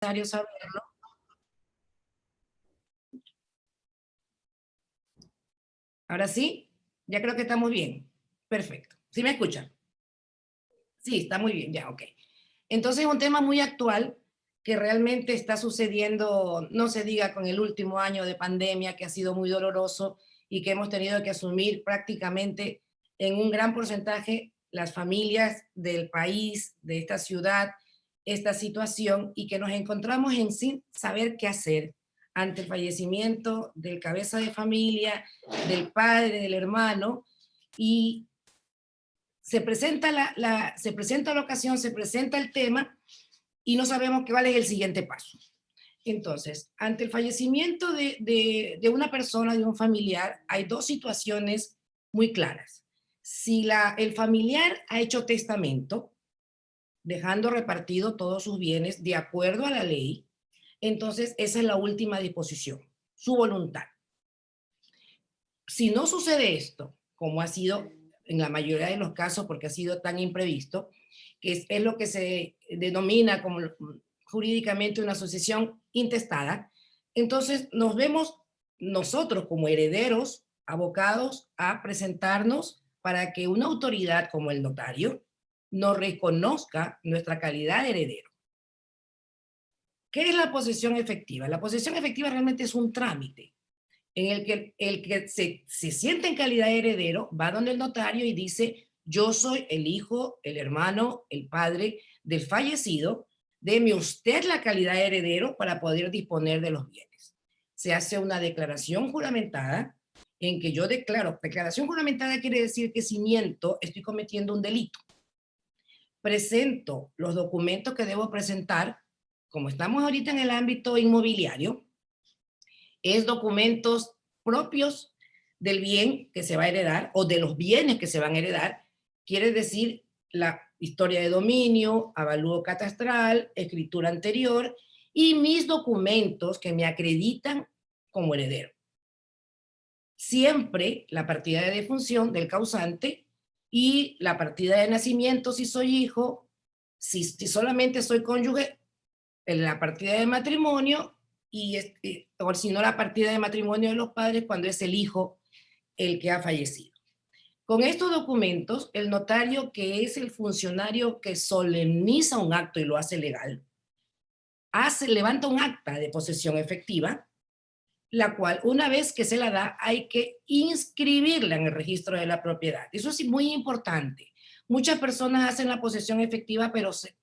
necesario saberlo. Ahora sí, ya creo que estamos bien. Perfecto. ¿Sí me escuchan? Sí, está muy bien, ya, ok. Entonces es un tema muy actual que realmente está sucediendo, no se diga con el último año de pandemia, que ha sido muy doloroso y que hemos tenido que asumir prácticamente en un gran porcentaje las familias del país, de esta ciudad, esta situación y que nos encontramos en sin saber qué hacer ante el fallecimiento del cabeza de familia, del padre, del hermano, y se presenta la ocasión, se presenta el tema y no sabemos cuál es el siguiente paso. Entonces, ante el fallecimiento de una persona, de un familiar, hay dos situaciones muy claras. Si el familiar ha hecho testamento, dejando repartido todos sus bienes de acuerdo a la ley, entonces esa es la última disposición, su voluntad. Si no sucede esto, como ha sido en la mayoría de los casos, porque ha sido tan imprevisto, que es lo que se denomina como jurídicamente una sucesión intestada, entonces nos vemos nosotros como herederos abocados a presentarnos para que una autoridad como el notario nos reconozca nuestra calidad de heredero. ¿Qué es la posesión efectiva? La posesión efectiva realmente es un trámite en el que se siente en calidad de heredero, va donde el notario y dice, yo soy el hijo, el hermano, el padre del fallecido, deme usted la calidad de heredero para poder disponer de los bienes. Se hace una declaración juramentada en que yo declaro, declaración juramentada quiere decir que si miento estoy cometiendo un delito. Presento los documentos que debo presentar, como estamos ahorita en el ámbito inmobiliario, es documentos propios del bien que se va a heredar o de los bienes que se van a heredar, quiere decir la historia de dominio, avalúo catastral, escritura anterior y mis documentos que me acreditan como heredero. Siempre la partida de defunción del causante y la partida de nacimiento si soy hijo, si solamente soy cónyuge, en la partida de matrimonio o si no la partida de matrimonio de los padres cuando es el hijo el que ha fallecido. Con estos documentos, el notario, que es el funcionario que solemniza un acto y lo hace legal, levanta un acta de posesión efectiva, la cual una vez que se la da hay que inscribirla en el registro de la propiedad. Eso es muy importante. Muchas personas hacen la posesión efectiva, pero se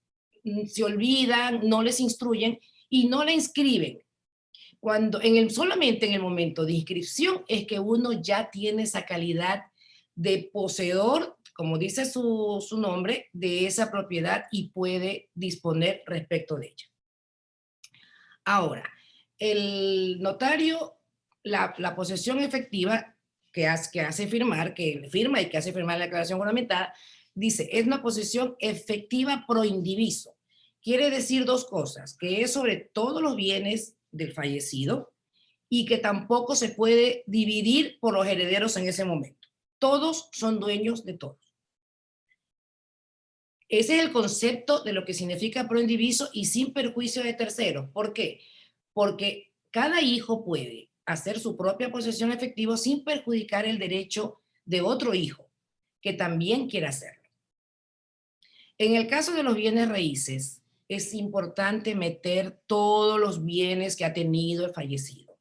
olvidan, no les instruyen y no la inscriben. Solamente en el momento de inscripción es que uno ya tiene esa calidad de poseedor, como dice su nombre, de esa propiedad y puede disponer respecto de ella. Ahora, el notario, la posesión efectiva que hace firmar, que firma y que hace firmar la declaración juramentada, dice, es una posesión efectiva pro indiviso. Quiere decir dos cosas, que es sobre todos los bienes del fallecido y que tampoco se puede dividir por los herederos en ese momento. Todos son dueños de todos. Ese es el concepto de lo que significa pro indiviso y sin perjuicio de terceros. ¿Por qué? Porque cada hijo puede hacer su propia posesión efectiva sin perjudicar el derecho de otro hijo que también quiera hacerlo. En el caso de los bienes raíces, es importante meter todos los bienes que ha tenido el fallecido.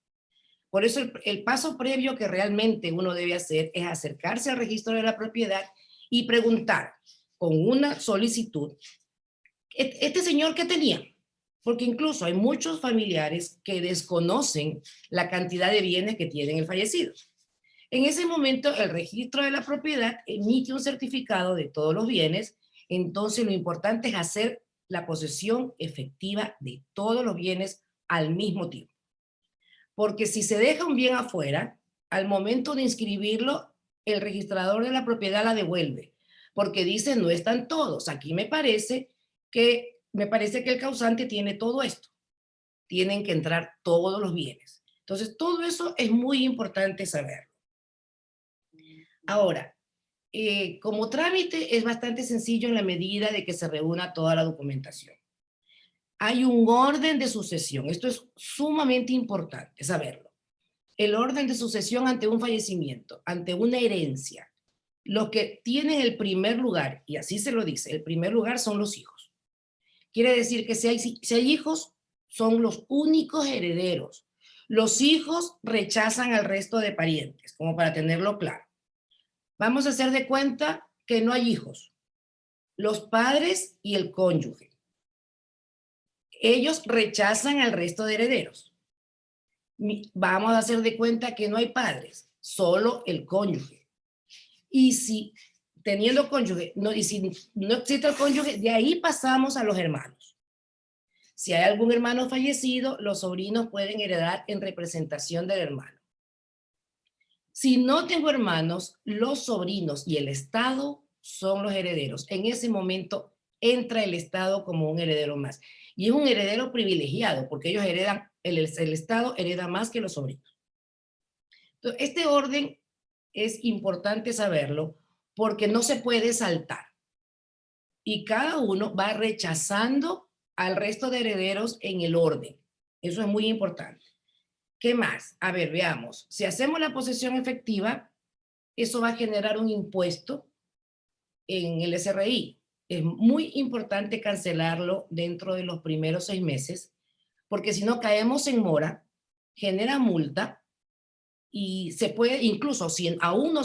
Por eso el paso previo que realmente uno debe hacer es acercarse al registro de la propiedad y preguntar con una solicitud, ¿este señor qué tenía? Porque incluso hay muchos familiares que desconocen la cantidad de bienes que tienen el fallecido. En ese momento, el registro de la propiedad emite un certificado de todos los bienes, entonces lo importante es hacer la posesión efectiva de todos los bienes al mismo tiempo. Porque si se deja un bien afuera, al momento de inscribirlo, el registrador de la propiedad la devuelve, porque dice no están todos. Aquí me parece que el causante tiene todo esto. Tienen que entrar todos los bienes. Entonces, todo eso es muy importante saberlo. Ahora, como trámite es bastante sencillo en la medida de que se reúna toda la documentación. Hay un orden de sucesión. Esto es sumamente importante saberlo. El orden de sucesión ante un fallecimiento, ante una herencia. Los que tienen el primer lugar, y así se lo dice, el primer lugar son los hijos. Quiere decir que si hay hijos, son los únicos herederos. Los hijos rechazan al resto de parientes, como para tenerlo claro. Vamos a hacer de cuenta que no hay hijos. Los padres y el cónyuge. Ellos rechazan al resto de herederos. Vamos a hacer de cuenta que no hay padres, solo el cónyuge. Y si teniendo cónyuge, y si no existe el cónyuge, de ahí pasamos a los hermanos. Si hay algún hermano fallecido, los sobrinos pueden heredar en representación del hermano. Si no tengo hermanos, los sobrinos y el Estado son los herederos. En ese momento entra el Estado como un heredero más. Y es un heredero privilegiado, porque ellos heredan, el Estado hereda más que los sobrinos. Entonces, este orden es importante saberlo porque no se puede saltar. Y cada uno va rechazando al resto de herederos en el orden. Eso es muy importante. ¿Qué más? A ver, veamos. Si hacemos la posesión efectiva, eso va a generar un impuesto en el SRI. Es muy importante cancelarlo dentro de los primeros 6 meses, porque si no caemos en mora, genera multa y se puede, incluso aún no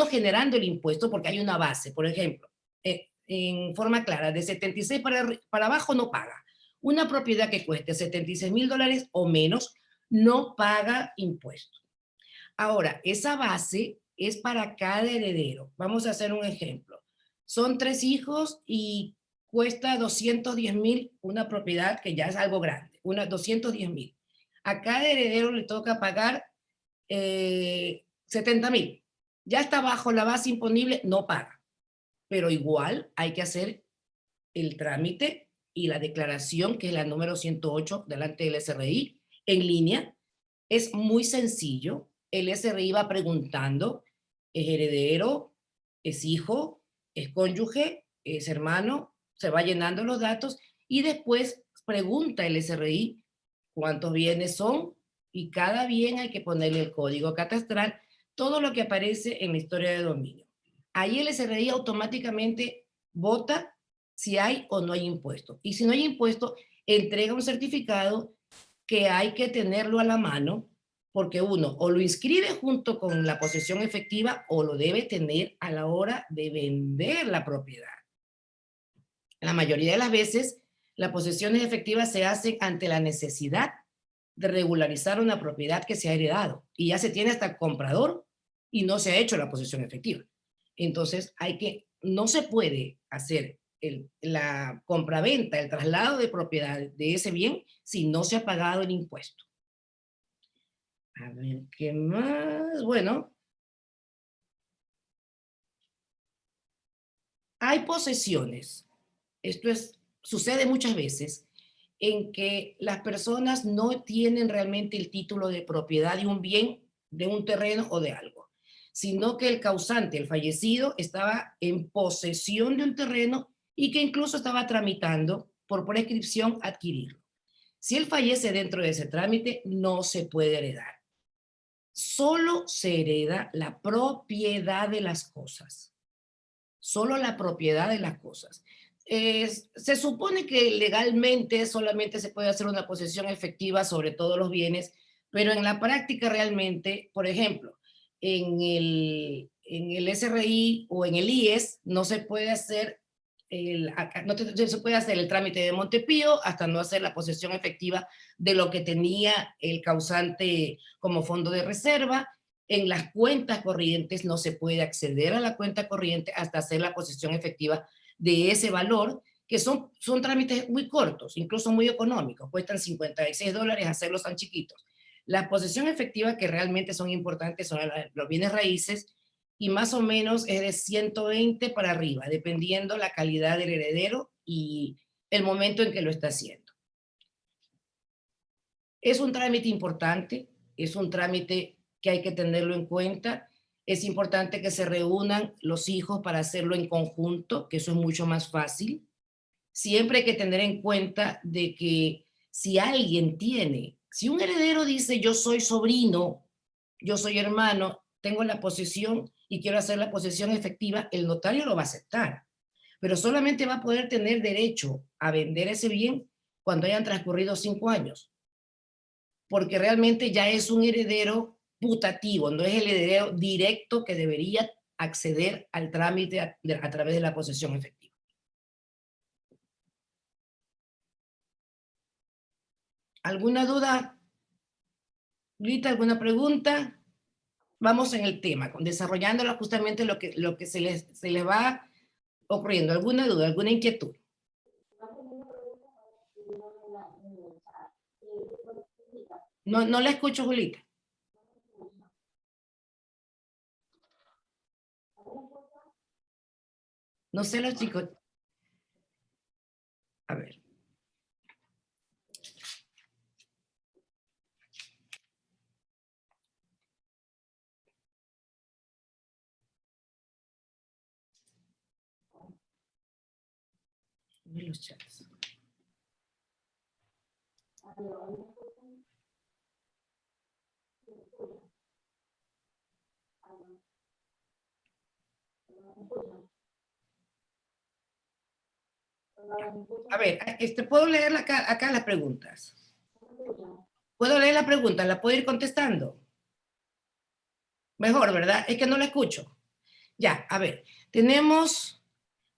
generando el impuesto, porque hay una base, por ejemplo, en forma clara, de 76 para abajo no paga. Una propiedad que cueste $76,000 o menos no paga impuesto. Ahora, esa base es para cada heredero. Vamos a hacer un ejemplo. Son 3 hijos y cuesta 210,000 una propiedad que ya es algo grande, 210,000. A cada heredero le toca pagar 70,000. Ya está bajo la base imponible, no paga. Pero igual hay que hacer el trámite y la declaración, que es la número 108, delante del SRI, en línea. Es muy sencillo. El SRI va preguntando, ¿es heredero? ¿Es hijo? ¿Es cónyuge? ¿Es hermano? Se va llenando los datos y después pregunta el SRI cuántos bienes son y cada bien hay que ponerle el código catastral, todo lo que aparece en la historia de dominio. Ahí el SRI automáticamente vota si hay o no hay impuesto. Y si no hay impuesto, entrega un certificado que hay que tenerlo a la mano, porque uno o lo inscribe junto con la posesión efectiva o lo debe tener a la hora de vender la propiedad. La mayoría de las veces, las posesiones efectivas se hacen ante la necesidad de regularizar una propiedad que se ha heredado y ya se tiene hasta el comprador y no se ha hecho la posesión efectiva. Entonces, no se puede hacer la compraventa, el traslado de propiedad de ese bien si no se ha pagado el impuesto. A ver, ¿qué más? Bueno, hay posesiones. Sucede muchas veces en que las personas no tienen realmente el título de propiedad de un bien, de un terreno o de algo, sino que el causante, el fallecido, estaba en posesión de un terreno y que incluso estaba tramitando por prescripción adquirirlo. Si él fallece dentro de ese trámite, no se puede heredar. Solo se hereda la propiedad de las cosas. Solo la propiedad de las cosas. Se supone que legalmente solamente se puede hacer una posesión efectiva sobre todos los bienes, pero en la práctica realmente, por ejemplo, en el SRI o en el IES no se puede hacer no se puede hacer el trámite de Montepío hasta no hacer la posesión efectiva de lo que tenía el causante como fondo de reserva. En las cuentas corrientes no se puede acceder a la cuenta corriente hasta hacer la posesión efectiva de ese valor, que son trámites muy cortos, incluso muy económicos, cuestan $56 hacerlos tan chiquitos. La posesión efectiva que realmente son importantes son los bienes raíces y más o menos es de 120 para arriba, dependiendo la calidad del heredero y el momento en que lo está haciendo. Es un trámite importante, es un trámite que hay que tenerlo en cuenta. Es importante que se reúnan los hijos para hacerlo en conjunto, que eso es mucho más fácil. siempre hay que tener en cuenta de que si alguien tiene, si un heredero dice yo soy sobrino, yo soy hermano, tengo la posesión y quiero hacer la posesión efectiva, el notario lo va a aceptar, pero solamente va a poder tener derecho a vender ese bien cuando hayan transcurrido 5 años, porque realmente ya es un heredero putativo, no es el heredero directo que debería acceder al trámite a través de la posesión efectiva. ¿Alguna duda? Rita, ¿alguna pregunta? Vamos en el tema, desarrollándola justamente lo que se les va ocurriendo. ¿Alguna duda, alguna inquietud? No, no la escucho, Julita. No sé los chicos. A ver. Los chats. A ver, ¿puedo leer acá las preguntas? ¿Puedo leer la pregunta? ¿La puedo ir contestando? Mejor, ¿verdad? Es que no la escucho. Ya, a ver, tenemos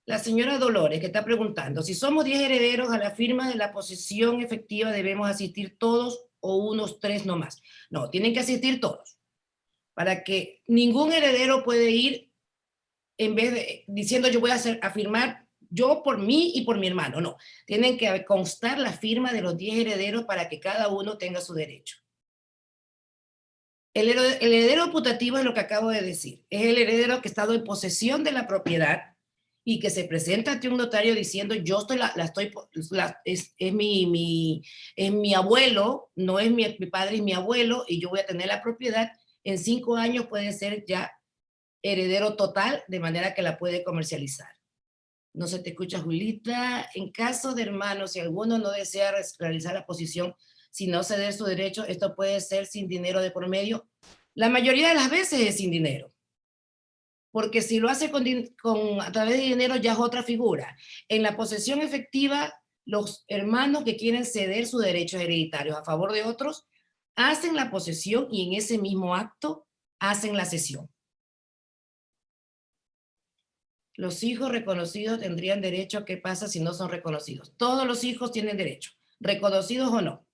la señora Dolores que está preguntando, si somos 10 herederos a la firma de la posesión efectiva, ¿debemos asistir todos o unos 3 nomás? No, tienen que asistir todos, para que ningún heredero puede ir en vez de diciendo yo voy a firmar yo por mí y por mi hermano. No, tienen que constar la firma de los 10 herederos para que cada uno tenga su derecho. El heredero putativo es lo que acabo de decir. Es el heredero que ha estado en posesión de la propiedad y que se presenta ante un notario diciendo yo estoy es mi abuelo, no es mi padre, es mi abuelo y yo voy a tener la propiedad. En 5 años puede ser ya heredero total, de manera que la puede comercializar. No se te escucha, Julita. En caso de hermanos, si alguno no desea realizar la posición, si no ceder su derecho, esto puede ser sin dinero de por medio. La mayoría de las veces es sin dinero, porque si lo hace a través de dinero ya es otra figura. En la posesión efectiva, los hermanos que quieren ceder sus derechos hereditarios a favor de otros, hacen la posesión y en ese mismo acto hacen la cesión. Los hijos reconocidos tendrían derecho. ¿Qué pasa si no son reconocidos? Todos los hijos tienen derecho, reconocidos o no.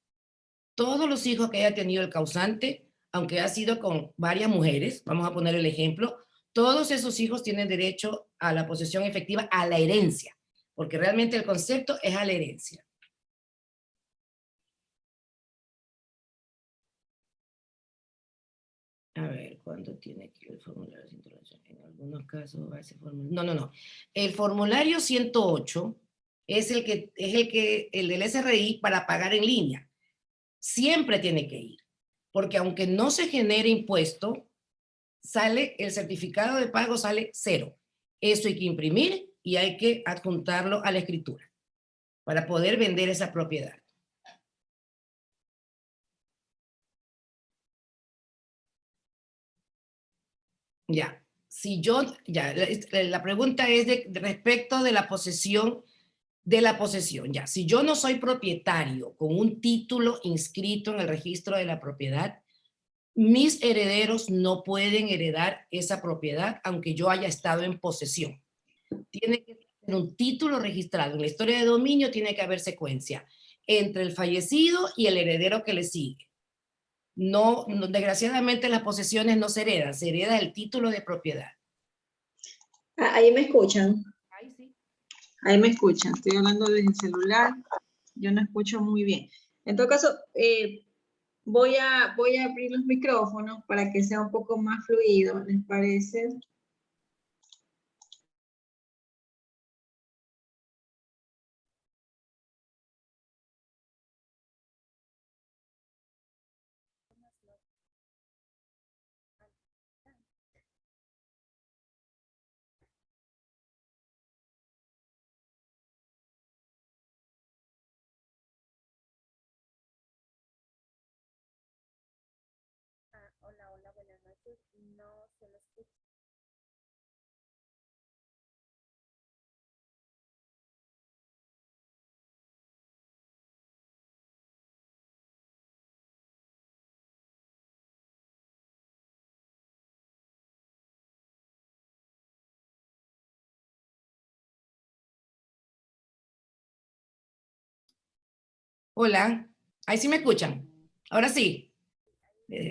Todos los hijos que haya tenido el causante, aunque ha sido con varias mujeres, vamos a poner el ejemplo, todos esos hijos tienen derecho a la posesión efectiva, a la herencia, porque realmente el concepto es a la herencia. A ver, ¿cuándo tiene que ir el formulario de introducción? En algunos casos va a ese formulario. No, no, no. El formulario 108 es el del SRI para pagar en línea. Siempre tiene que ir, porque aunque no se genere impuesto, sale el certificado de pago, sale cero. Eso hay que imprimir y hay que adjuntarlo a la escritura para poder vender esa propiedad. Ya, si yo, ya, la pregunta es respecto de la posesión, ya. Si yo no soy propietario con un título inscrito en el registro de la propiedad, mis herederos no pueden heredar esa propiedad aunque yo haya estado en posesión. Tiene que tener un título registrado. En la historia de dominio tiene que haber secuencia entre el fallecido y el heredero que le sigue. No, desgraciadamente las posesiones no se hereda el título de propiedad. Ahí me escuchan. Ahí sí. Ahí me escuchan. Estoy hablando desde el celular. Yo no escucho muy bien. En todo caso, voy a abrir los micrófonos para que sea un poco más fluido, ¿les parece? Hola, ahí sí me escuchan. Ahora sí.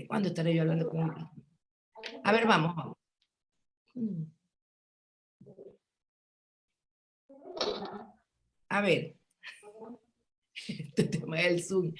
¿Cuándo estaré yo hablando con él? A ver, vamos, vamos. A ver. Este tema del Zoom.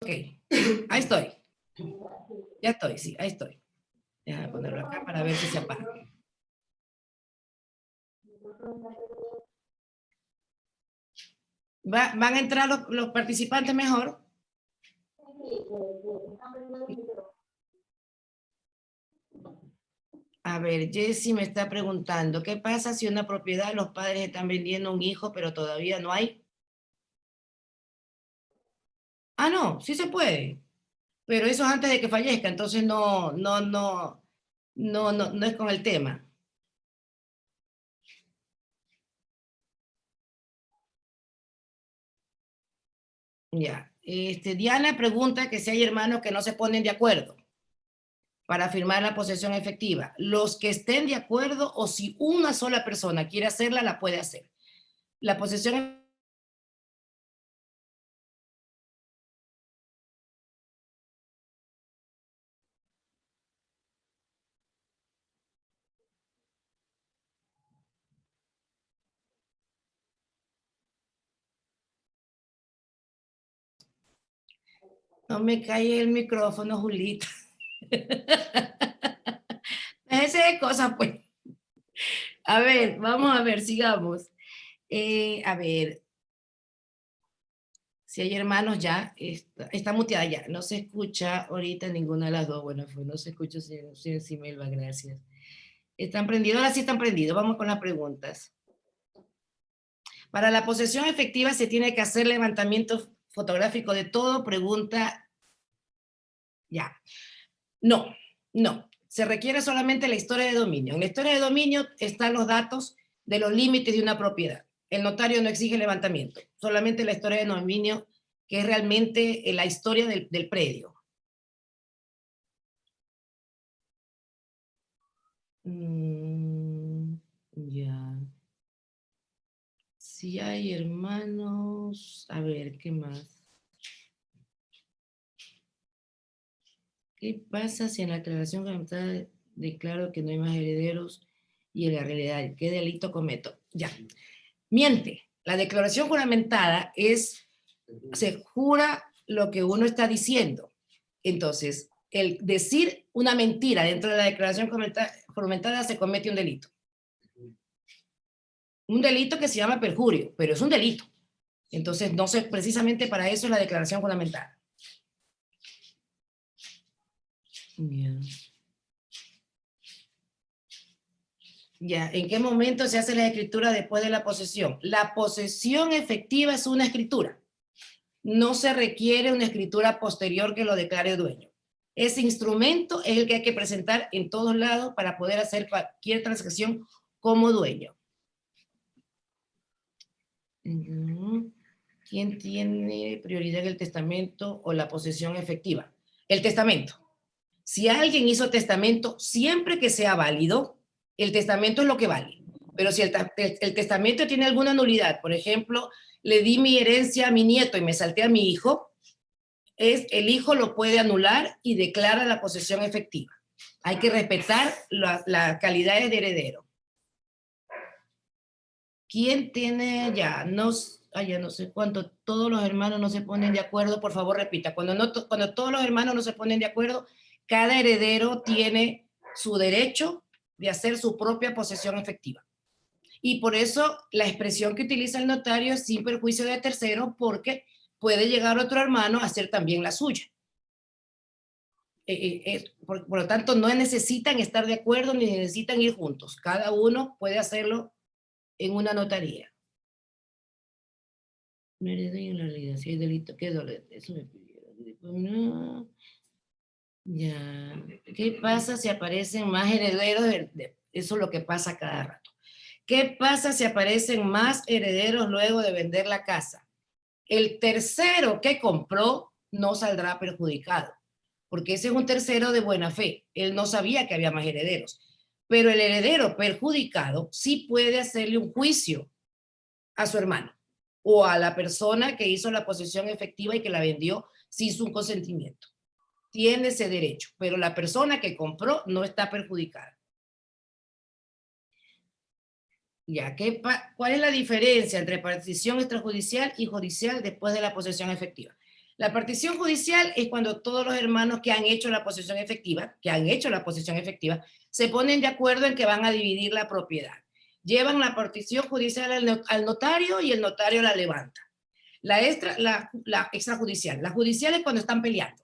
Ok, ahí estoy. Ya estoy, sí, ahí estoy. Déjame ponerlo acá para ver si se apaga. ¿Van a entrar los participantes mejor? A ver, Jessy me está preguntando, ¿qué pasa si una propiedad los padres están vendiendo un hijo, pero todavía no hay? Ah, no, sí se puede, pero eso es antes de que fallezca, entonces no es con el tema. Ya, Diana pregunta que si hay hermanos que no se ponen de acuerdo para firmar la posesión efectiva. Los que estén de acuerdo o si una sola persona quiere hacerla, la puede hacer. La posesión no me cae el micrófono, Julita. Ese de cosas, pues. A ver, vamos a ver, sigamos. A ver, si hay hermanos ya, está muteada ya, no se escucha ahorita ninguna de las dos. Bueno, pues no se escucha, si Melba, gracias. ¿Están prendidos? Ahora sí están prendidos. Vamos con las preguntas. Para la posesión efectiva se tiene que hacer levantamiento fotográfico de todo, pregunta. Ya. No, no. Se requiere solamente la historia de dominio. En la historia de dominio están los datos de los límites de una propiedad. El notario no exige levantamiento, solamente la historia de dominio, que es realmente la historia del predio. Ya. Si hay hermanos, a ver, ¿qué más? ¿Qué pasa si en la aclaración juramentada declaro que no hay más herederos y en la realidad qué delito cometo? Ya. Miente. La declaración juramentada se jura lo que uno está diciendo. Entonces, el decir una mentira dentro de la declaración juramentada se comete un delito. Un delito que se llama perjurio, pero es un delito. Entonces, no sé, precisamente para eso es la declaración juramentada. Yeah. Ya, ¿en qué momento se hace la escritura después de la posesión? La posesión efectiva es una escritura. No se requiere una escritura posterior que lo declare dueño. Ese instrumento es el que hay que presentar en todos lados para poder hacer cualquier transacción como dueño. ¿Quién tiene prioridad en el testamento o la posesión efectiva? El testamento. Si alguien hizo testamento, siempre que sea válido, el testamento es lo que vale. Pero si el testamento tiene alguna nulidad, por ejemplo, le di mi herencia a mi nieto y me salté a mi hijo, el hijo lo puede anular y declara la posesión efectiva. Hay que respetar las calidades de heredero. ¿Quién tiene ya? No, ya no sé cuánto, todos los hermanos no se ponen de acuerdo, por favor repita, cuando todos los hermanos no se ponen de acuerdo, cada heredero tiene su derecho de hacer su propia posesión efectiva. Y por eso la expresión que utiliza el notario es sin perjuicio de tercero, porque puede llegar otro hermano a hacer también la suya. Por lo tanto, no necesitan estar de acuerdo ni necesitan ir juntos. Cada uno puede hacerlo en una notaría. No heredó en la realidad, si hay delito, ¿qué dolor? Eso me pidieron. No. Ya. ¿Qué pasa si aparecen más herederos? Eso es lo que pasa cada rato. ¿Qué pasa si aparecen más herederos luego de vender la casa? El tercero que compró no saldrá perjudicado, porque ese es un tercero de buena fe. Él no sabía que había más herederos. Pero el heredero perjudicado sí puede hacerle un juicio a su hermano o a la persona que hizo la posesión efectiva y que la vendió sin su consentimiento. Tiene ese derecho, pero la persona que compró no está perjudicada. Ya, ¿cuál es la diferencia entre partición extrajudicial y judicial después de la posesión efectiva? La partición judicial es cuando todos los hermanos que han hecho la posesión efectiva, se ponen de acuerdo en que van a dividir la propiedad. Llevan la partición judicial al notario y el notario la levanta. La extrajudicial. La judicial es cuando están peleando.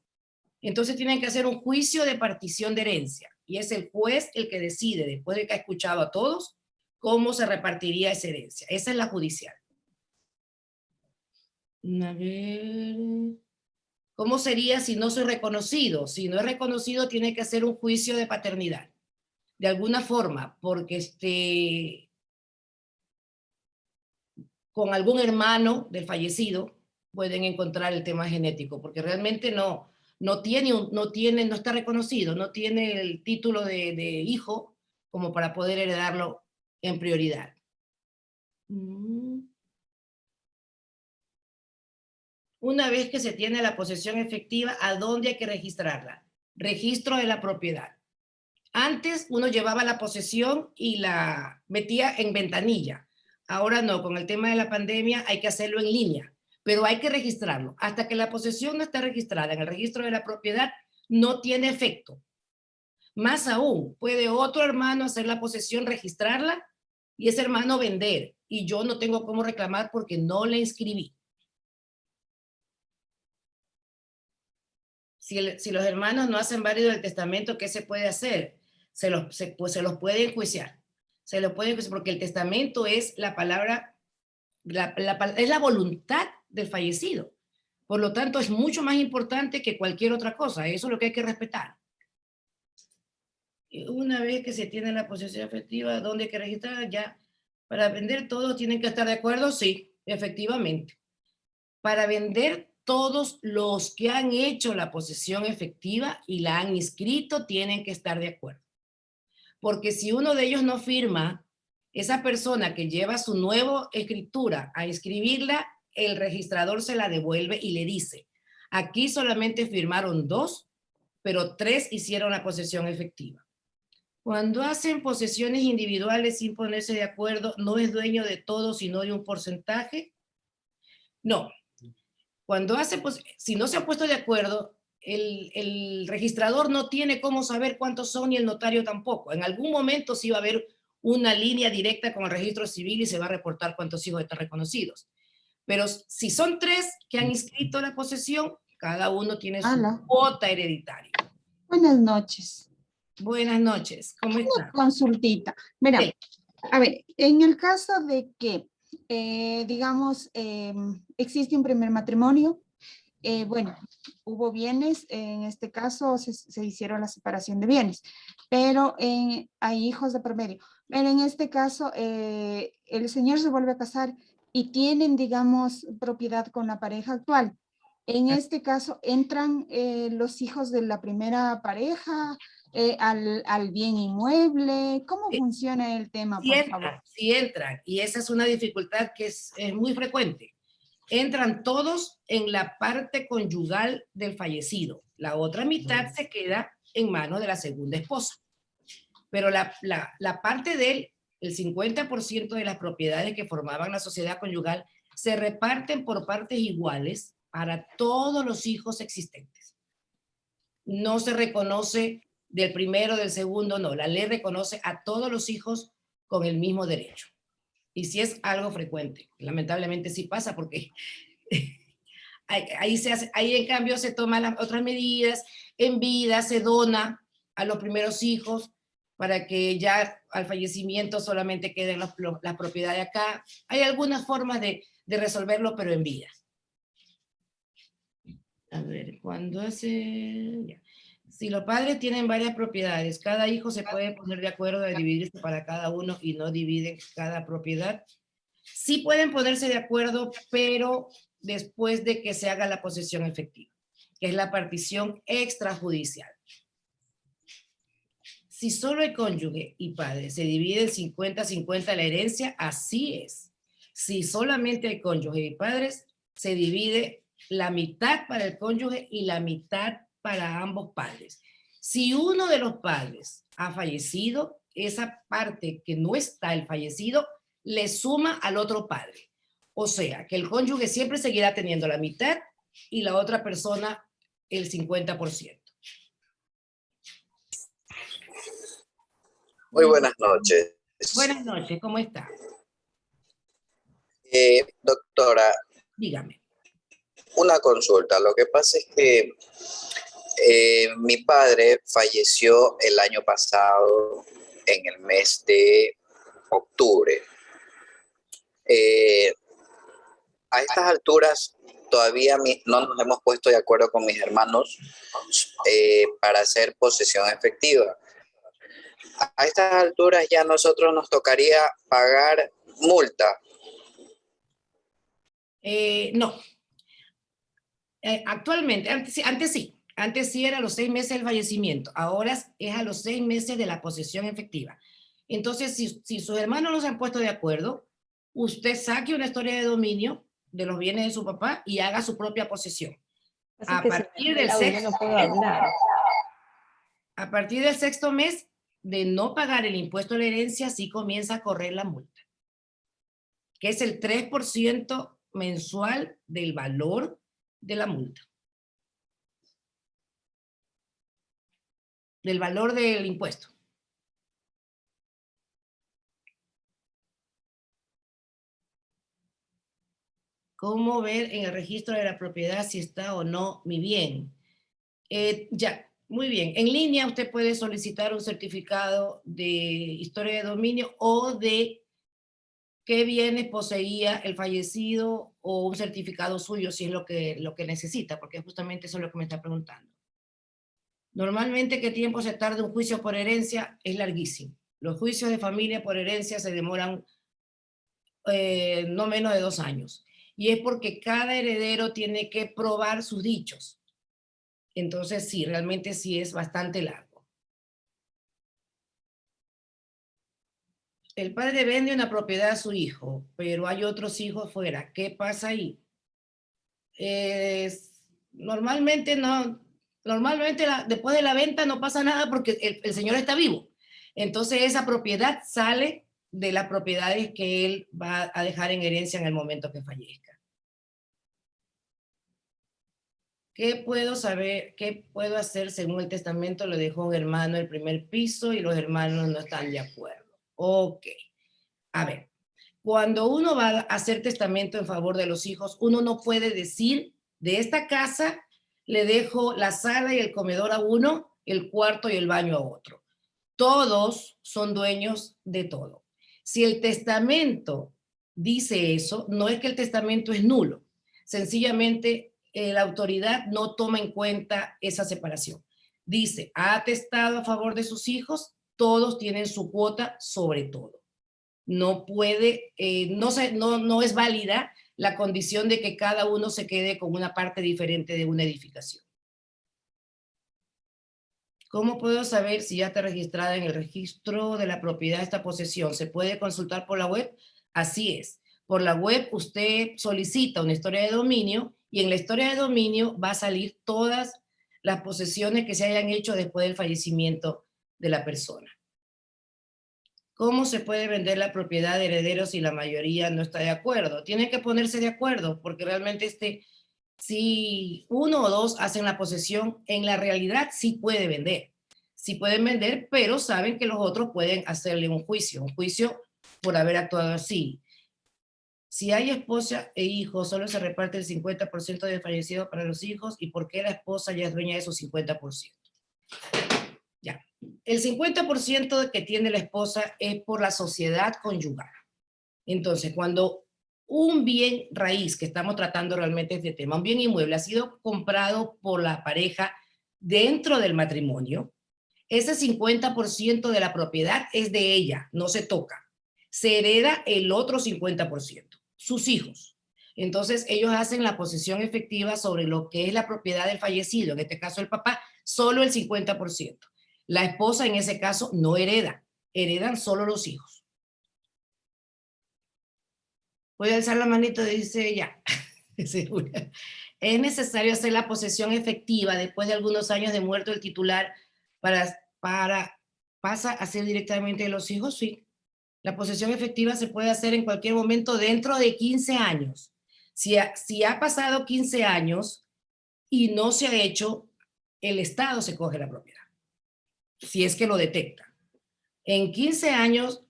Entonces tienen que hacer un juicio de partición de herencia. Y es el juez el que decide, después de que ha escuchado a todos, cómo se repartiría esa herencia. Esa es la judicial. A ver. ¿Cómo sería si no soy reconocido? Si no es reconocido, tiene que hacer un juicio de paternidad. De alguna forma, porque con algún hermano del fallecido pueden encontrar el tema genético, porque realmente no está reconocido, no tiene el título de hijo como para poder heredarlo en prioridad. Una vez que se tiene la posesión efectiva, ¿a dónde hay que registrarla? Registro de la propiedad. Antes uno llevaba la posesión y la metía en ventanilla. Ahora no, con el tema de la pandemia hay que hacerlo en línea, pero hay que registrarlo. Hasta que la posesión no está registrada en el registro de la propiedad, no tiene efecto. Más aún, puede otro hermano hacer la posesión, registrarla y ese hermano vender. Y yo no tengo cómo reclamar porque no le inscribí. Si los hermanos no hacen válido el testamento, ¿qué se puede hacer? Se los puede enjuiciar. Se los puede enjuiciar porque el testamento es la palabra, es la voluntad del fallecido. Por lo tanto, es mucho más importante que cualquier otra cosa. Eso es lo que hay que respetar. Una vez que se tiene la posesión efectiva, ¿dónde hay que registrar? Ya, para vender todos tienen que estar de acuerdo, sí, efectivamente. Para vender todos los que han hecho la posesión efectiva y la han inscrito tienen que estar de acuerdo. Porque si uno de ellos no firma, esa persona que lleva su nueva escritura a inscribirla, el registrador se la devuelve y le dice, aquí solamente firmaron 2, pero 3 hicieron la posesión efectiva. Cuando hacen posesiones individuales sin ponerse de acuerdo, ¿no es dueño de todo, sino de un porcentaje? No. Cuando si no se ha puesto de acuerdo, el registrador no tiene cómo saber cuántos son y el notario tampoco. En algún momento sí va a haber una línea directa con el registro civil y se va a reportar cuántos hijos están reconocidos. Pero si son 3 que han inscrito la posesión, cada uno tiene su cuota hereditaria. Buenas noches. Buenas noches, ¿cómo está? Una consultita. Mira, sí. A ver, en el caso de que, digamos, existe un primer matrimonio, bueno, hubo bienes, en este caso se hicieron la separación de bienes, pero hay hijos de por medio. Pero en este caso, el señor se vuelve a casar y tienen, digamos, propiedad con la pareja actual. En este caso, ¿entran los hijos de la primera pareja al bien inmueble? ¿Cómo funciona el tema, por favor? Sí entran, y esa es una dificultad que es muy frecuente. Entran todos en la parte conyugal del fallecido. La otra mitad se queda en manos de la segunda esposa. Pero la parte de él el 50% de las propiedades que formaban la sociedad conyugal se reparten por partes iguales para todos los hijos existentes. No se reconoce del primero, del segundo, no. La ley reconoce a todos los hijos con el mismo derecho. Y si es algo frecuente, lamentablemente sí pasa porque ahí en cambio se toman las otras medidas, en vida se dona a los primeros hijos para que ya al fallecimiento solamente queden las propiedades acá. Hay algunas formas de resolverlo, pero en vida. A ver, cuando hace... Ya. Si los padres tienen varias propiedades, cada hijo se puede poner de acuerdo de dividirse para cada uno y no dividen cada propiedad. Sí pueden ponerse de acuerdo, pero después de que se haga la posesión efectiva, que es la partición extrajudicial. Si solo el cónyuge y padre se dividen 50-50 la herencia, así es. Si solamente el cónyuge y padres, se divide la mitad para el cónyuge y la mitad para ambos padres. Si uno de los padres ha fallecido, esa parte que no está el fallecido le suma al otro padre. O sea, que el cónyuge siempre seguirá teniendo la mitad y la otra persona el 50%. Muy buenas noches. Buenas noches, ¿cómo está? Doctora, dígame. Una consulta. Lo que pasa es que mi padre falleció el año pasado en el mes de octubre. A estas alturas todavía no nos hemos puesto de acuerdo con mis hermanos para hacer posesión efectiva. A estas alturas ya a nosotros nos tocaría pagar multa. No. Actualmente, antes sí era a los 6 meses del fallecimiento, ahora es a los 6 meses de la posesión efectiva. Entonces, si sus hermanos no se han puesto de acuerdo, usted saque una historia de dominio de los bienes de su papá y haga su propia posesión. A partir del sexto mes de no pagar el impuesto de la herencia, sí comienza a correr la multa, que es el 3% mensual del valor de la multa. Del valor del impuesto. ¿Cómo ver en el registro de la propiedad si está o no mi bien? Ya, muy bien. En línea usted puede solicitar un certificado de historia de dominio o de qué bienes poseía el fallecido o un certificado suyo si es lo que necesita, porque justamente eso es lo que me está preguntando. Normalmente, ¿qué tiempo se tarda un juicio por herencia? Es larguísimo. Los juicios de familia por herencia se demoran no menos de 2 años. Y es porque cada heredero tiene que probar sus dichos. Entonces, sí, realmente sí es bastante largo. El padre vende una propiedad a su hijo, pero hay otros hijos fuera. ¿Qué pasa ahí? Normalmente no. Normalmente después de la venta no pasa nada porque el señor está vivo. Entonces esa propiedad sale de las propiedades que él va a dejar en herencia en el momento que fallezca. ¿Qué puedo saber? ¿Qué puedo hacer según el testamento? Le dejó un hermano el primer piso y los hermanos no están de acuerdo. Ok. A ver, cuando uno va a hacer testamento en favor de los hijos, uno no puede decir, de esta casa le dejo la sala y el comedor a uno, el cuarto y el baño a otro. Todos son dueños de todo. Si el testamento dice eso, no es que el testamento es nulo. Sencillamente, la autoridad no toma en cuenta esa separación. Dice, ha atestado a favor de sus hijos, todos tienen su cuota sobre todo. No puede, no es válida la condición de que cada uno se quede con una parte diferente de una edificación. ¿Cómo puedo saber si ya está registrada en el registro de la propiedad esta posesión? ¿Se puede consultar por la web? Así es. Por la web usted solicita una historia de dominio y en la historia de dominio va a salir todas las posesiones que se hayan hecho después del fallecimiento de la persona. ¿Cómo se puede vender la propiedad de herederos si la mayoría no está de acuerdo? Tienen que ponerse de acuerdo, porque realmente si uno o dos hacen la posesión, en la realidad sí puede vender. Sí pueden vender, pero saben que los otros pueden hacerle un juicio por haber actuado así. Si hay esposa e hijos, solo se reparte el 50% del fallecido para los hijos, ¿y por qué la esposa ya es dueña de su 50%? Ya. El 50% que tiene la esposa es por la sociedad conyugal. Entonces, cuando un bien raíz, que estamos tratando realmente este tema, un bien inmueble ha sido comprado por la pareja dentro del matrimonio, ese 50% de la propiedad es de ella, no se toca. Se hereda el otro 50%, sus hijos. Entonces, ellos hacen la posesión efectiva sobre lo que es la propiedad del fallecido, en este caso el papá, solo el 50%. La esposa en ese caso no hereda, heredan solo los hijos. Voy a alzar la manito, dice ella. Es necesario hacer la posesión efectiva después de algunos años de muerto el titular pasa a ser directamente de los hijos, sí. La posesión efectiva se puede hacer en cualquier momento dentro de 15 años. Si ha pasado 15 años y no se ha hecho, el Estado se coge la propiedad, si es que lo detecta. En 15 años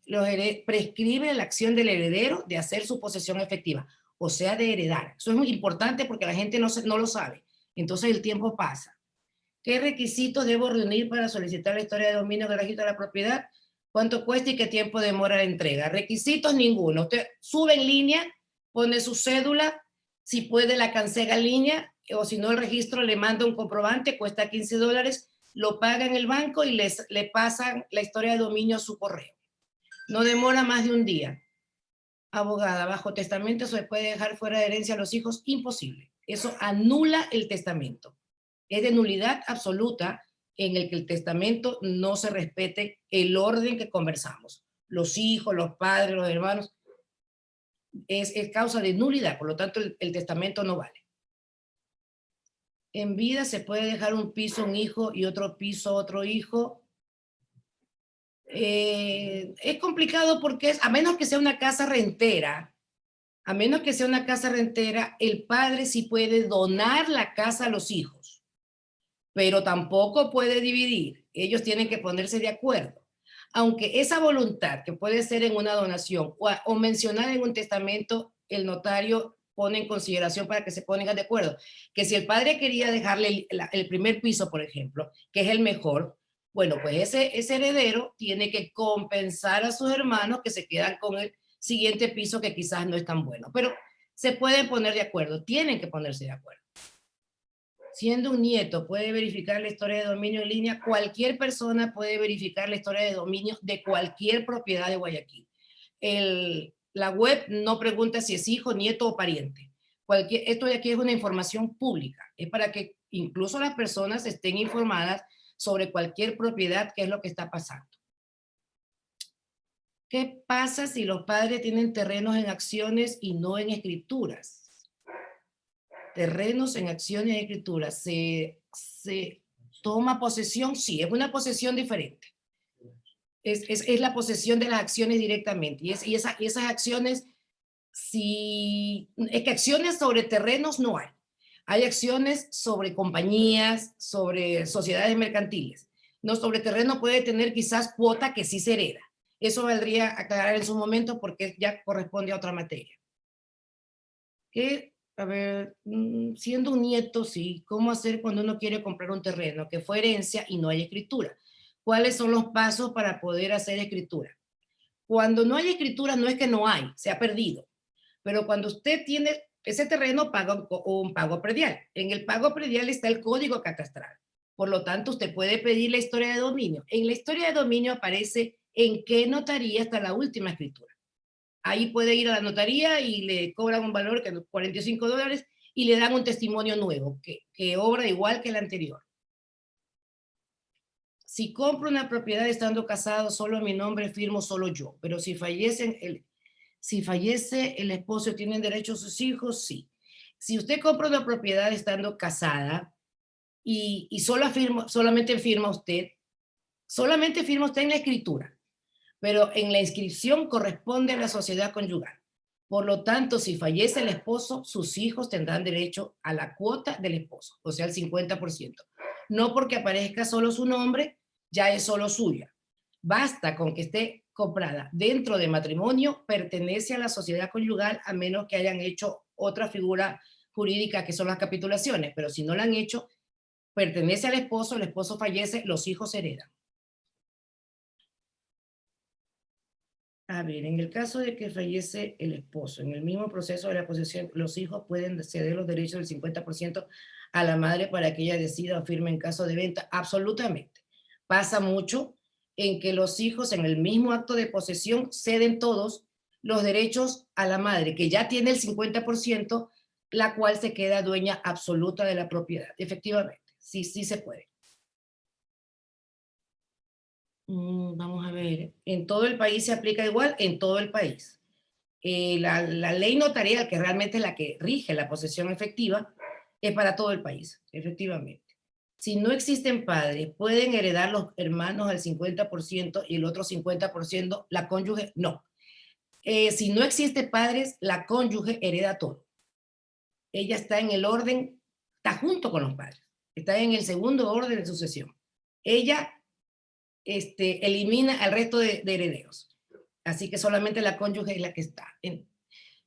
prescribe la acción del heredero de hacer su posesión efectiva, o sea, de heredar. Eso es muy importante porque la gente no lo sabe. Entonces el tiempo pasa. ¿Qué requisitos debo reunir para solicitar la historia de dominio del registro de la propiedad? ¿Cuánto cuesta y qué tiempo demora la entrega? Requisitos ninguno. Usted sube en línea, pone su cédula, si puede la cancela en línea, o si no el registro le manda un comprobante, cuesta $15, lo paga en el banco y le pasan la historia de dominio a su correo. No demora más de un día. Abogada, bajo testamento se puede dejar fuera de herencia a los hijos, imposible. Eso anula el testamento. Es de nulidad absoluta en el que el testamento no se respete el orden que conversamos. Los hijos, los padres, los hermanos, es causa de nulidad, por lo tanto el testamento no vale. En vida se puede dejar un piso a un hijo y otro piso a otro hijo. Es complicado porque a menos que sea una casa rentera, el padre sí puede donar la casa a los hijos, pero tampoco puede dividir. Ellos tienen que ponerse de acuerdo. Aunque esa voluntad, que puede ser en una donación o mencionada en un testamento, el notario pone en consideración para que se pongan de acuerdo. Que si el padre quería dejarle el primer piso, por ejemplo, que es el mejor, bueno, pues ese heredero tiene que compensar a sus hermanos que se quedan con el siguiente piso que quizás no es tan bueno. Pero se pueden poner de acuerdo, tienen que ponerse de acuerdo. Siendo un nieto, puede verificar la historia de dominio en línea. Cualquier persona puede verificar la historia de dominio de cualquier propiedad de Guayaquil. La web no pregunta si es hijo, nieto o pariente. Esto de aquí es una información pública. Es para que incluso las personas estén informadas sobre cualquier propiedad, qué es lo que está pasando. ¿Qué pasa si los padres tienen terrenos en acciones y no en escrituras? Terrenos en acciones y escrituras. ¿Se toma posesión? Sí, es una posesión diferente. Es la posesión de las acciones directamente. Y esas acciones, es que acciones sobre terrenos no hay. Hay acciones sobre compañías, sobre sociedades mercantiles. No, sobre terreno puede tener quizás cuota que sí se hereda. Eso valdría aclarar en su momento porque ya corresponde a otra materia. A ver, siendo un nieto, sí, ¿cómo hacer cuando uno quiere comprar un terreno que fue herencia y no hay escritura? ¿Cuáles son los pasos para poder hacer escritura? Cuando no hay escritura no es que no hay, se ha perdido. Pero cuando usted tiene ese terreno, paga un pago predial. En el pago predial está el código catastral. Por lo tanto, usted puede pedir la historia de dominio. En la historia de dominio aparece en qué notaría está la última escritura. Ahí puede ir a la notaría y le cobran un valor que es $45 y le dan un testimonio nuevo que obra igual que el anterior. Si compro una propiedad estando casado, solo a mi nombre firmo solo yo, pero si fallece el esposo, ¿tienen derecho a sus hijos? Sí. Si usted compra una propiedad estando casada y solamente firma usted en la escritura. pero en la inscripción corresponde a la sociedad conyugal. Por lo tanto, si fallece el esposo, sus hijos tendrán derecho a la cuota del esposo, o sea, el 50%. No porque aparezca solo su nombre, ya es solo suya. Basta con que esté comprada dentro de matrimonio, pertenece a la sociedad conyugal, a menos que hayan hecho otra figura jurídica que son las capitulaciones, pero si no la han hecho, pertenece al esposo, el esposo fallece, los hijos heredan. A ver, en el caso de que fallece el esposo, en el mismo proceso de la posesión, los hijos pueden ceder los derechos del 50% a la madre para que ella decida o firme en caso de venta. Absolutamente. Pasa mucho en que los hijos en el mismo acto de posesión ceden todos los derechos a la madre, que ya tiene el 50%, la cual se queda dueña absoluta de la propiedad. Efectivamente, sí, sí se puede. Vamos a ver, en todo el país se aplica igual, en todo el país. La ley notarial, que realmente es la que rige la posesión efectiva, es para todo el país, efectivamente. Si no existen padres, pueden heredar los hermanos al 50% y el otro 50%, la cónyuge no. Si no existe padres, la cónyuge hereda todo. Ella está en el orden, está junto con los padres, está en el segundo orden de sucesión. Ella elimina al resto de herederos. Así que solamente la cónyuge es la que está.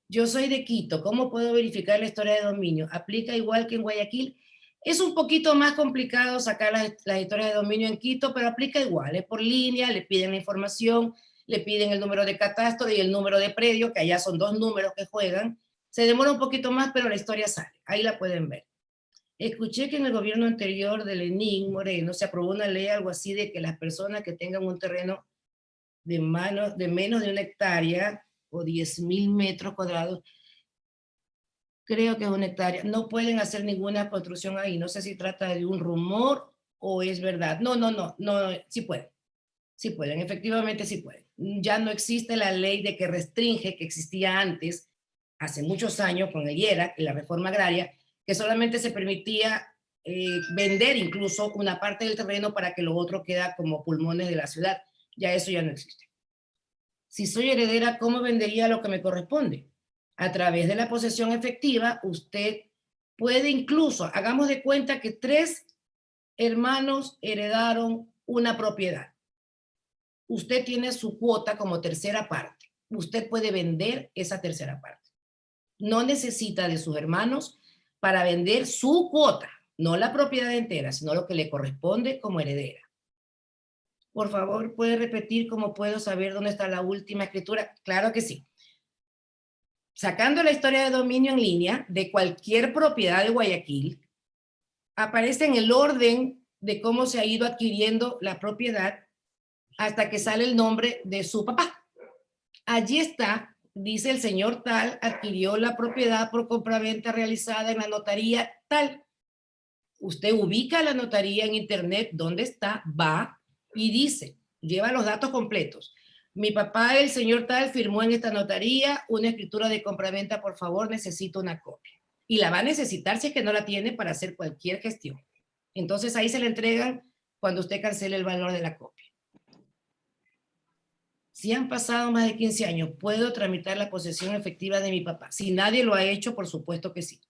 Yo soy de Quito. ¿Cómo puedo verificar la historia de dominio? ¿Aplica igual que en Guayaquil? Es un poquito más complicado sacar las historias de dominio en Quito, pero aplica igual. Es por línea, le piden la información, le piden el número de catastro y el número de predio, que allá son 2 números que juegan. Se demora un poquito más, pero la historia sale. Ahí la pueden ver. Escuché que en el gobierno anterior de Lenín Moreno se aprobó una ley, algo así, de que las personas que tengan un terreno de menos de 1 hectárea o 10.000 metros cuadrados, creo que es 1 hectárea, no pueden hacer ninguna construcción ahí. No sé si trata de un rumor o es verdad. No, sí pueden, efectivamente sí pueden. Ya no existe la ley de que restringe, que existía antes, hace muchos años con el IERA, la reforma agraria, que solamente se permitía vender incluso una parte del terreno para que lo otro queda como pulmones de la ciudad. Ya eso ya no existe. Si soy heredera, ¿cómo vendería lo que me corresponde? A través de la posesión efectiva, usted puede incluso, hagamos de cuenta que 3 hermanos heredaron una propiedad. Usted tiene su cuota como tercera parte. Usted puede vender esa tercera parte. No necesita de sus hermanos para vender su cuota, no la propiedad entera, sino lo que le corresponde como heredera. Por favor, ¿puede repetir cómo puedo saber dónde está la última escritura? Claro que sí. Sacando la historia de dominio en línea de cualquier propiedad de Guayaquil, aparece en el orden de cómo se ha ido adquiriendo la propiedad hasta que sale el nombre de su papá. Allí está, dice el señor tal, adquirió la propiedad por compraventa realizada en la notaría tal. Usted ubica la notaría en internet, ¿dónde está? Va y dice, lleva los datos completos. Mi papá, el señor tal, firmó en esta notaría una escritura de compraventa, por favor, necesito una copia. Y la va a necesitar si es que no la tiene para hacer cualquier gestión. Entonces ahí se le entregan cuando usted cancele el valor de la copia. Si han pasado más de 15 años, ¿puedo tramitar la posesión efectiva de mi papá? Si nadie lo ha hecho, por supuesto que sí.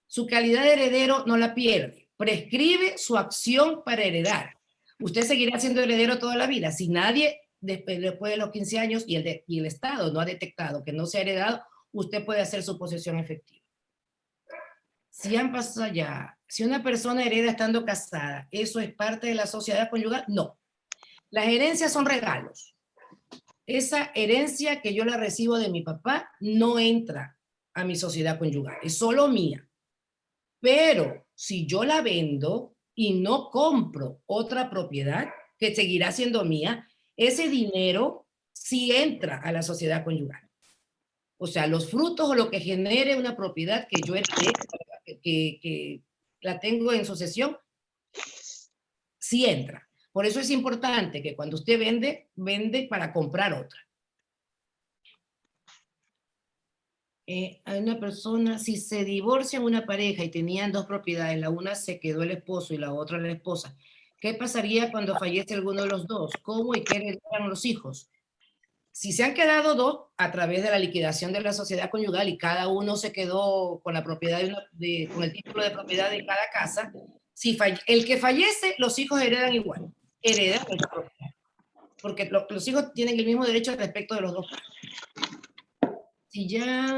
Su calidad de heredero no la pierde. Prescribe su acción para heredar. Usted seguirá siendo heredero toda la vida. Si nadie, después de los 15 años, y el Estado no ha detectado que no se ha heredado, usted puede hacer su posesión efectiva. Si han pasado ya, si una persona hereda estando casada, ¿eso es parte de la sociedad conyugal? No. Las herencias son regalos. Esa herencia que yo la recibo de mi papá no entra a mi sociedad conyugal, es solo mía. Pero si yo la vendo y no compro otra propiedad que seguirá siendo mía, ese dinero sí entra a la sociedad conyugal. O sea, los frutos o lo que genere una propiedad que yo heredé, que la tengo en sucesión, sí entra. Por eso es importante que cuando usted vende para comprar otra. Hay una persona, si se divorcian una pareja y tenían 2 propiedades, la una se quedó el esposo y la otra la esposa, ¿qué pasaría cuando fallece alguno de los dos? ¿Cómo y qué heredarían los hijos? Si se han quedado dos a través de la liquidación de la sociedad conyugal y cada uno se quedó con la propiedad con el título de propiedad de cada casa, si el que fallece, los hijos heredan igual, heredan esa propiedad, porque los hijos tienen el mismo derecho respecto de los dos padres. Si ya,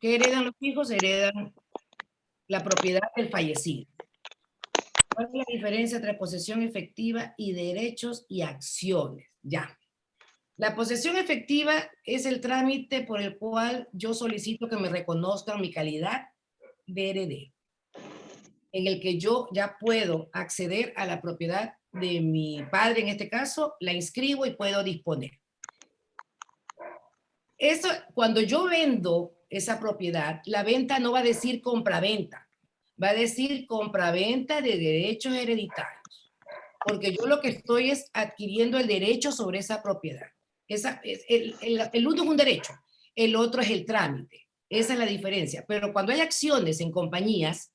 ¿qué heredan los hijos? Heredan la propiedad del fallecido. ¿Cuál es la diferencia entre posesión efectiva y derechos y acciones? Ya. La posesión efectiva es el trámite por el cual yo solicito que me reconozcan mi calidad de heredero, en el que yo ya puedo acceder a la propiedad de mi padre, en este caso, la inscribo y puedo disponer. Eso, cuando yo vendo esa propiedad, la venta no va a decir compraventa, va a decir compraventa de derechos hereditarios, porque yo lo que estoy es adquiriendo el derecho sobre esa propiedad. El uno es un derecho, el otro es el trámite. Esa es la diferencia. Pero cuando hay acciones en compañías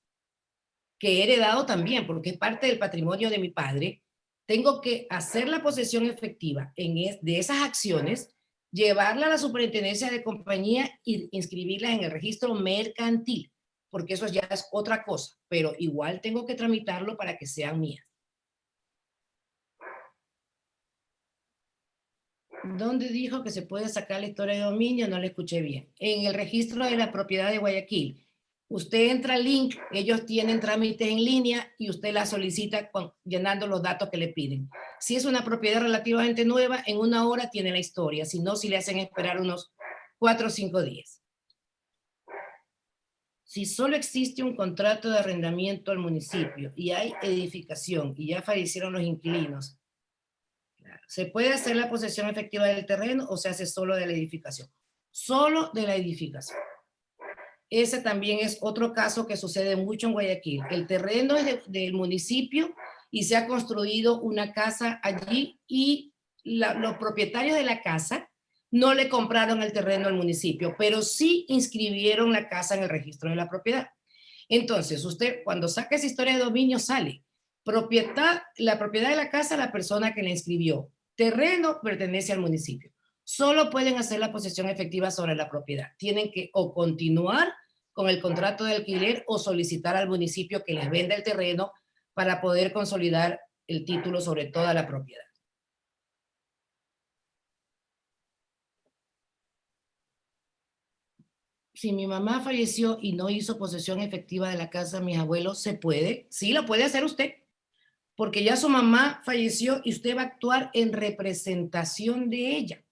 que he heredado también, porque es parte del patrimonio de mi padre, tengo que hacer la posesión efectiva de esas acciones, llevarla a la superintendencia de compañía e inscribirlas en el registro mercantil, porque eso ya es otra cosa, pero igual tengo que tramitarlo para que sean mías. ¿Dónde dijo que se puede sacar la historia de dominio? No le escuché bien. En el registro de la propiedad de Guayaquil. Usted entra al link, ellos tienen trámites en línea y usted la solicita llenando los datos que le piden. Si es una propiedad relativamente nueva, en 1 hora tiene la historia. Si no, si le hacen esperar unos 4 o 5 días. Si solo existe un contrato de arrendamiento al municipio y hay edificación y ya fallecieron los inquilinos, ¿se puede hacer la posesión efectiva del terreno o se hace solo de la edificación? Solo de la edificación. Ese también es otro caso que sucede mucho en Guayaquil. El terreno es del municipio y se ha construido una casa allí y los propietarios de la casa no le compraron el terreno al municipio, pero sí inscribieron la casa en el registro de la propiedad. Entonces, usted cuando saca esa historia de dominio sale la propiedad de la casa, la persona que la inscribió. Terreno pertenece al municipio. Solo pueden hacer la posesión efectiva sobre la propiedad. Tienen que o continuar con el contrato de alquiler o solicitar al municipio que les venda el terreno para poder consolidar el título sobre toda la propiedad. Si mi mamá falleció y no hizo posesión efectiva de la casa de mis abuelos, ¿se puede? Sí, lo puede hacer usted, porque ya su mamá falleció y usted va a actuar en representación de ella.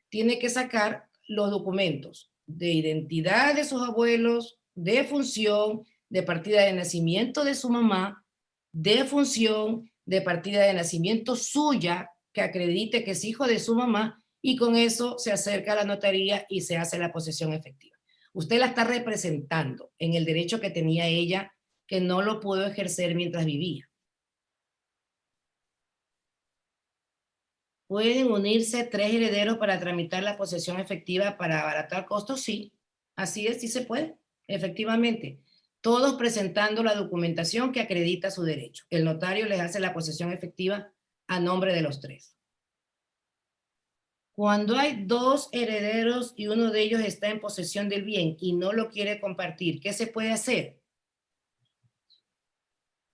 Tiene que sacar los documentos de identidad de sus abuelos, de función, de partida de nacimiento de su mamá, de función, de partida de nacimiento suya, que acredite que es hijo de su mamá, y con eso se acerca a la notaría y se hace la posesión efectiva. Usted la está representando en el derecho que tenía ella, que no lo pudo ejercer mientras vivía. ¿Pueden unirse 3 herederos para tramitar la posesión efectiva para abaratar costos? Sí, así es, sí se puede, efectivamente. Todos presentando la documentación que acredita su derecho. El notario les hace la posesión efectiva a nombre de los 3. Cuando hay 2 herederos y uno de ellos está en posesión del bien y no lo quiere compartir, ¿qué se puede hacer?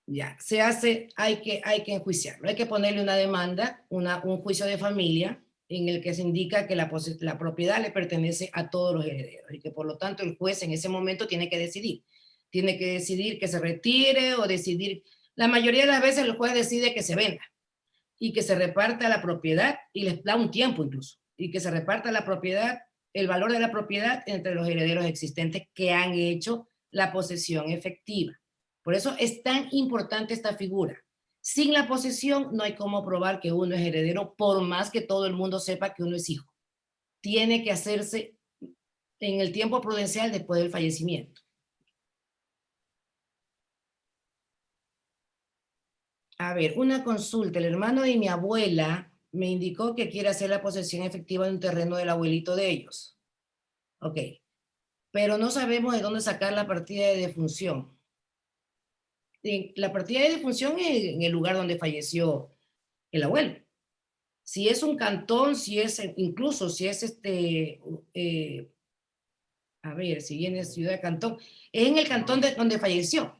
Ya, se hace, hay que enjuiciarlo, hay que ponerle una demanda, un juicio de familia en el que se indica que la propiedad le pertenece a todos los herederos y que por lo tanto el juez en ese momento tiene que decidir que se retire o decidir, la mayoría de las veces el juez decide que se venda y que se reparta la propiedad y les da un tiempo incluso, y que se reparta la propiedad, el valor de la propiedad entre los herederos existentes que han hecho la posesión efectiva. Por eso es tan importante esta figura. Sin la posesión no hay cómo probar que uno es heredero, por más que todo el mundo sepa que uno es hijo. Tiene que hacerse en el tiempo prudencial después del fallecimiento. A ver, una consulta. El hermano de mi abuela me indicó que quiere hacer la posesión efectiva de un terreno del abuelito de ellos. Ok. Pero no sabemos de dónde sacar la partida de defunción. La partida de defunción es en el lugar donde falleció el abuelo. Si es un cantón, si es, incluso si es a ver, si viene ciudad de cantón, es en el cantón donde falleció.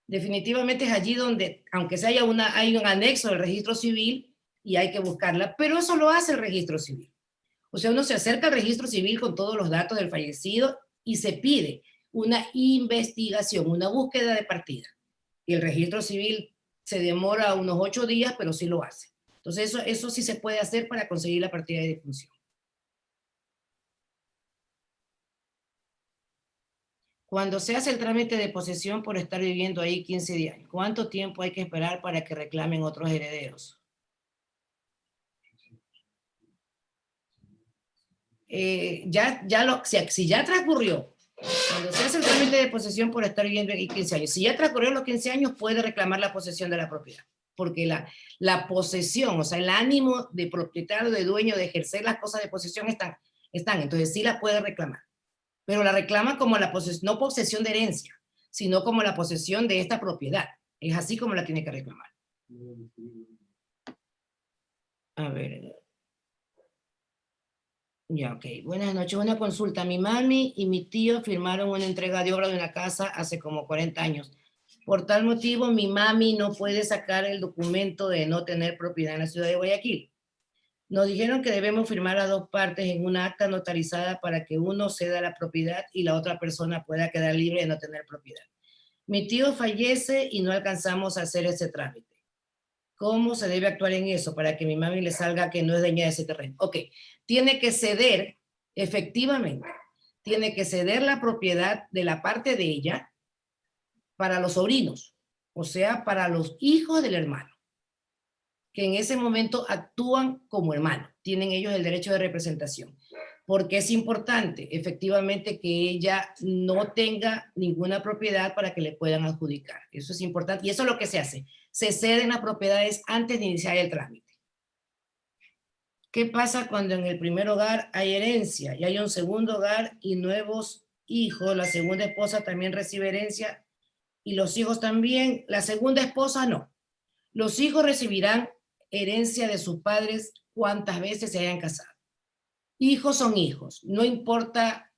Definitivamente es allí donde, aunque se haya hay un anexo del registro civil y hay que buscarla, pero eso lo hace el registro civil. O sea, uno se acerca al registro civil con todos los datos del fallecido y se pide una investigación, una búsqueda de partida. Y el registro civil se demora unos 8 días, pero sí lo hace. Entonces, eso sí se puede hacer para conseguir la partida de difunción. Cuando se hace el trámite de posesión por estar viviendo ahí 15 días, ¿cuánto tiempo hay que esperar para que reclamen otros herederos? Si ya transcurrió, cuando se hace el trámite de posesión por estar viviendo ahí 15 años, si ya transcurrió los 15 años, puede reclamar la posesión de la propiedad. Porque la posesión, o sea, el ánimo de propietario, de dueño, de ejercer las cosas de posesión están. Entonces sí la puede reclamar. Pero la reclama como la posesión, no posesión de herencia, sino como la posesión de esta propiedad. Es así como la tiene que reclamar. A ver. Ya, ok. Buenas noches. Una consulta. Mi mami y mi tío firmaron una entrega de obra de una casa hace como 40 años. Por tal motivo, mi mami no puede sacar el documento de no tener propiedad en la ciudad de Guayaquil. Nos dijeron que debemos firmar a dos partes en una acta notarizada para que uno ceda la propiedad y la otra persona pueda quedar libre de no tener propiedad. Mi tío fallece y no alcanzamos a hacer ese trámite. ¿Cómo se debe actuar en eso para que mi mami le salga que no es dueña de ese terreno? Ok, tiene que ceder, efectivamente, tiene que ceder la propiedad de la parte de ella para los sobrinos, o sea, para los hijos del hermano, que en ese momento actúan como hermanos, tienen ellos el derecho de representación. Porque es importante, efectivamente, que ella no tenga ninguna propiedad para que le puedan adjudicar. Eso es importante y eso es lo que se hace. Se ceden las propiedades antes de iniciar el trámite. ¿Qué pasa cuando en el primer hogar hay herencia y hay un segundo hogar y nuevos hijos? La segunda esposa también recibe herencia y los hijos también. La segunda esposa no. Los hijos recibirán herencia de sus padres cuantas veces se hayan casado. Hijos son hijos, no importa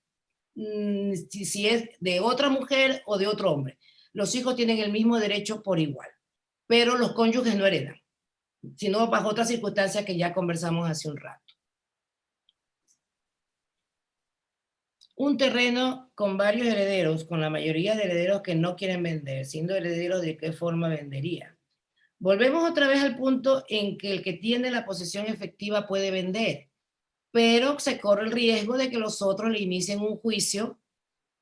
si es de otra mujer o de otro hombre. Los hijos tienen el mismo derecho por igual, pero los cónyuges no heredan, sino bajo otras circunstancias que ya conversamos hace un rato. Un terreno con varios herederos, con la mayoría de herederos que no quieren vender, siendo herederos, ¿de qué forma vendería? Volvemos otra vez al punto en que el que tiene la posesión efectiva puede vender, pero se corre el riesgo de que los otros le inicien un juicio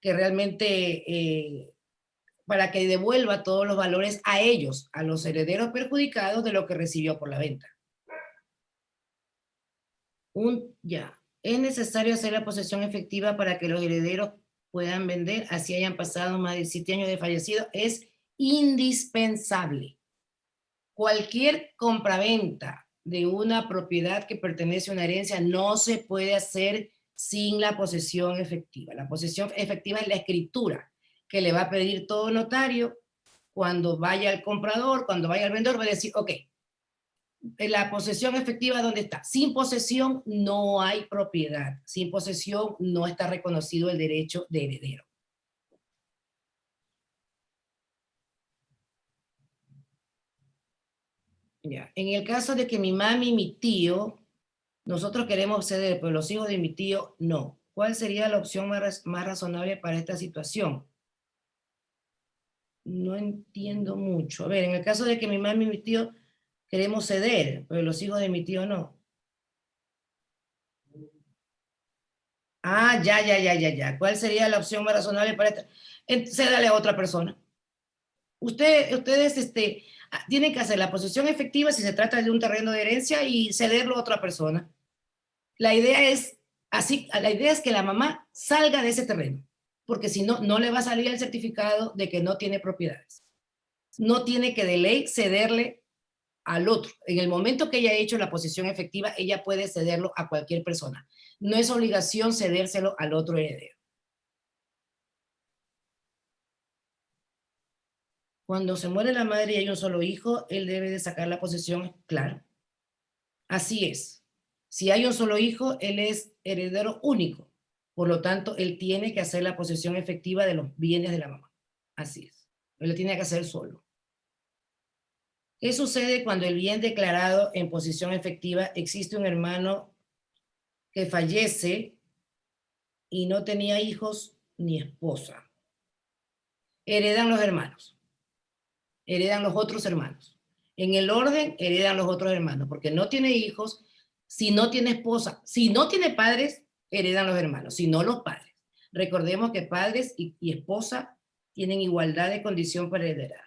que realmente para que devuelva todos los valores a ellos, a los herederos perjudicados de lo que recibió por la venta. Es necesario hacer la posesión efectiva para que los herederos puedan vender, así hayan pasado más de 7 años de fallecido. Es indispensable. Cualquier compraventa de una propiedad que pertenece a una herencia no se puede hacer sin la posesión efectiva. La posesión efectiva es la escritura que le va a pedir todo notario cuando vaya al comprador, cuando vaya al vendedor, va a decir, ok, la posesión efectiva, ¿dónde está? Sin posesión no hay propiedad. Sin posesión no está reconocido el derecho de heredero. Ya. En el caso de que mi mami y mi tío, nosotros queremos ceder, pero los hijos de mi tío no. ¿Cuál sería la opción más razonable para esta situación? No entiendo mucho. A ver, en el caso de que mi mami y mi tío queremos ceder, pero los hijos de mi tío no. Ah, ya. ¿Cuál sería la opción más razonable para esta? Cédale a otra persona. Ustedes tienen que hacer la posesión efectiva si se trata de un terreno de herencia y cederlo a otra persona. La idea es que la mamá salga de ese terreno, porque si no, no le va a salir el certificado de que no tiene propiedades. No tiene que de ley cederle al otro. En el momento que ella ha hecho la posesión efectiva, ella puede cederlo a cualquier persona. No es obligación cedérselo al otro heredero. Cuando se muere la madre y hay un solo hijo, él debe de sacar la posesión, claro. Así es. Si hay un solo hijo, él es heredero único. Por lo tanto, él tiene que hacer la posesión efectiva de los bienes de la mamá. Así es. Él lo tiene que hacer solo. ¿Qué sucede cuando el bien declarado en posesión efectiva existe un hermano que fallece y no tenía hijos ni esposa? Heredan los hermanos. Heredan los otros hermanos. En el orden, heredan los otros hermanos, porque no tiene hijos, si no tiene esposa, si no tiene padres, heredan los hermanos, si no los padres. Recordemos que padres y esposa tienen igualdad de condición para heredar.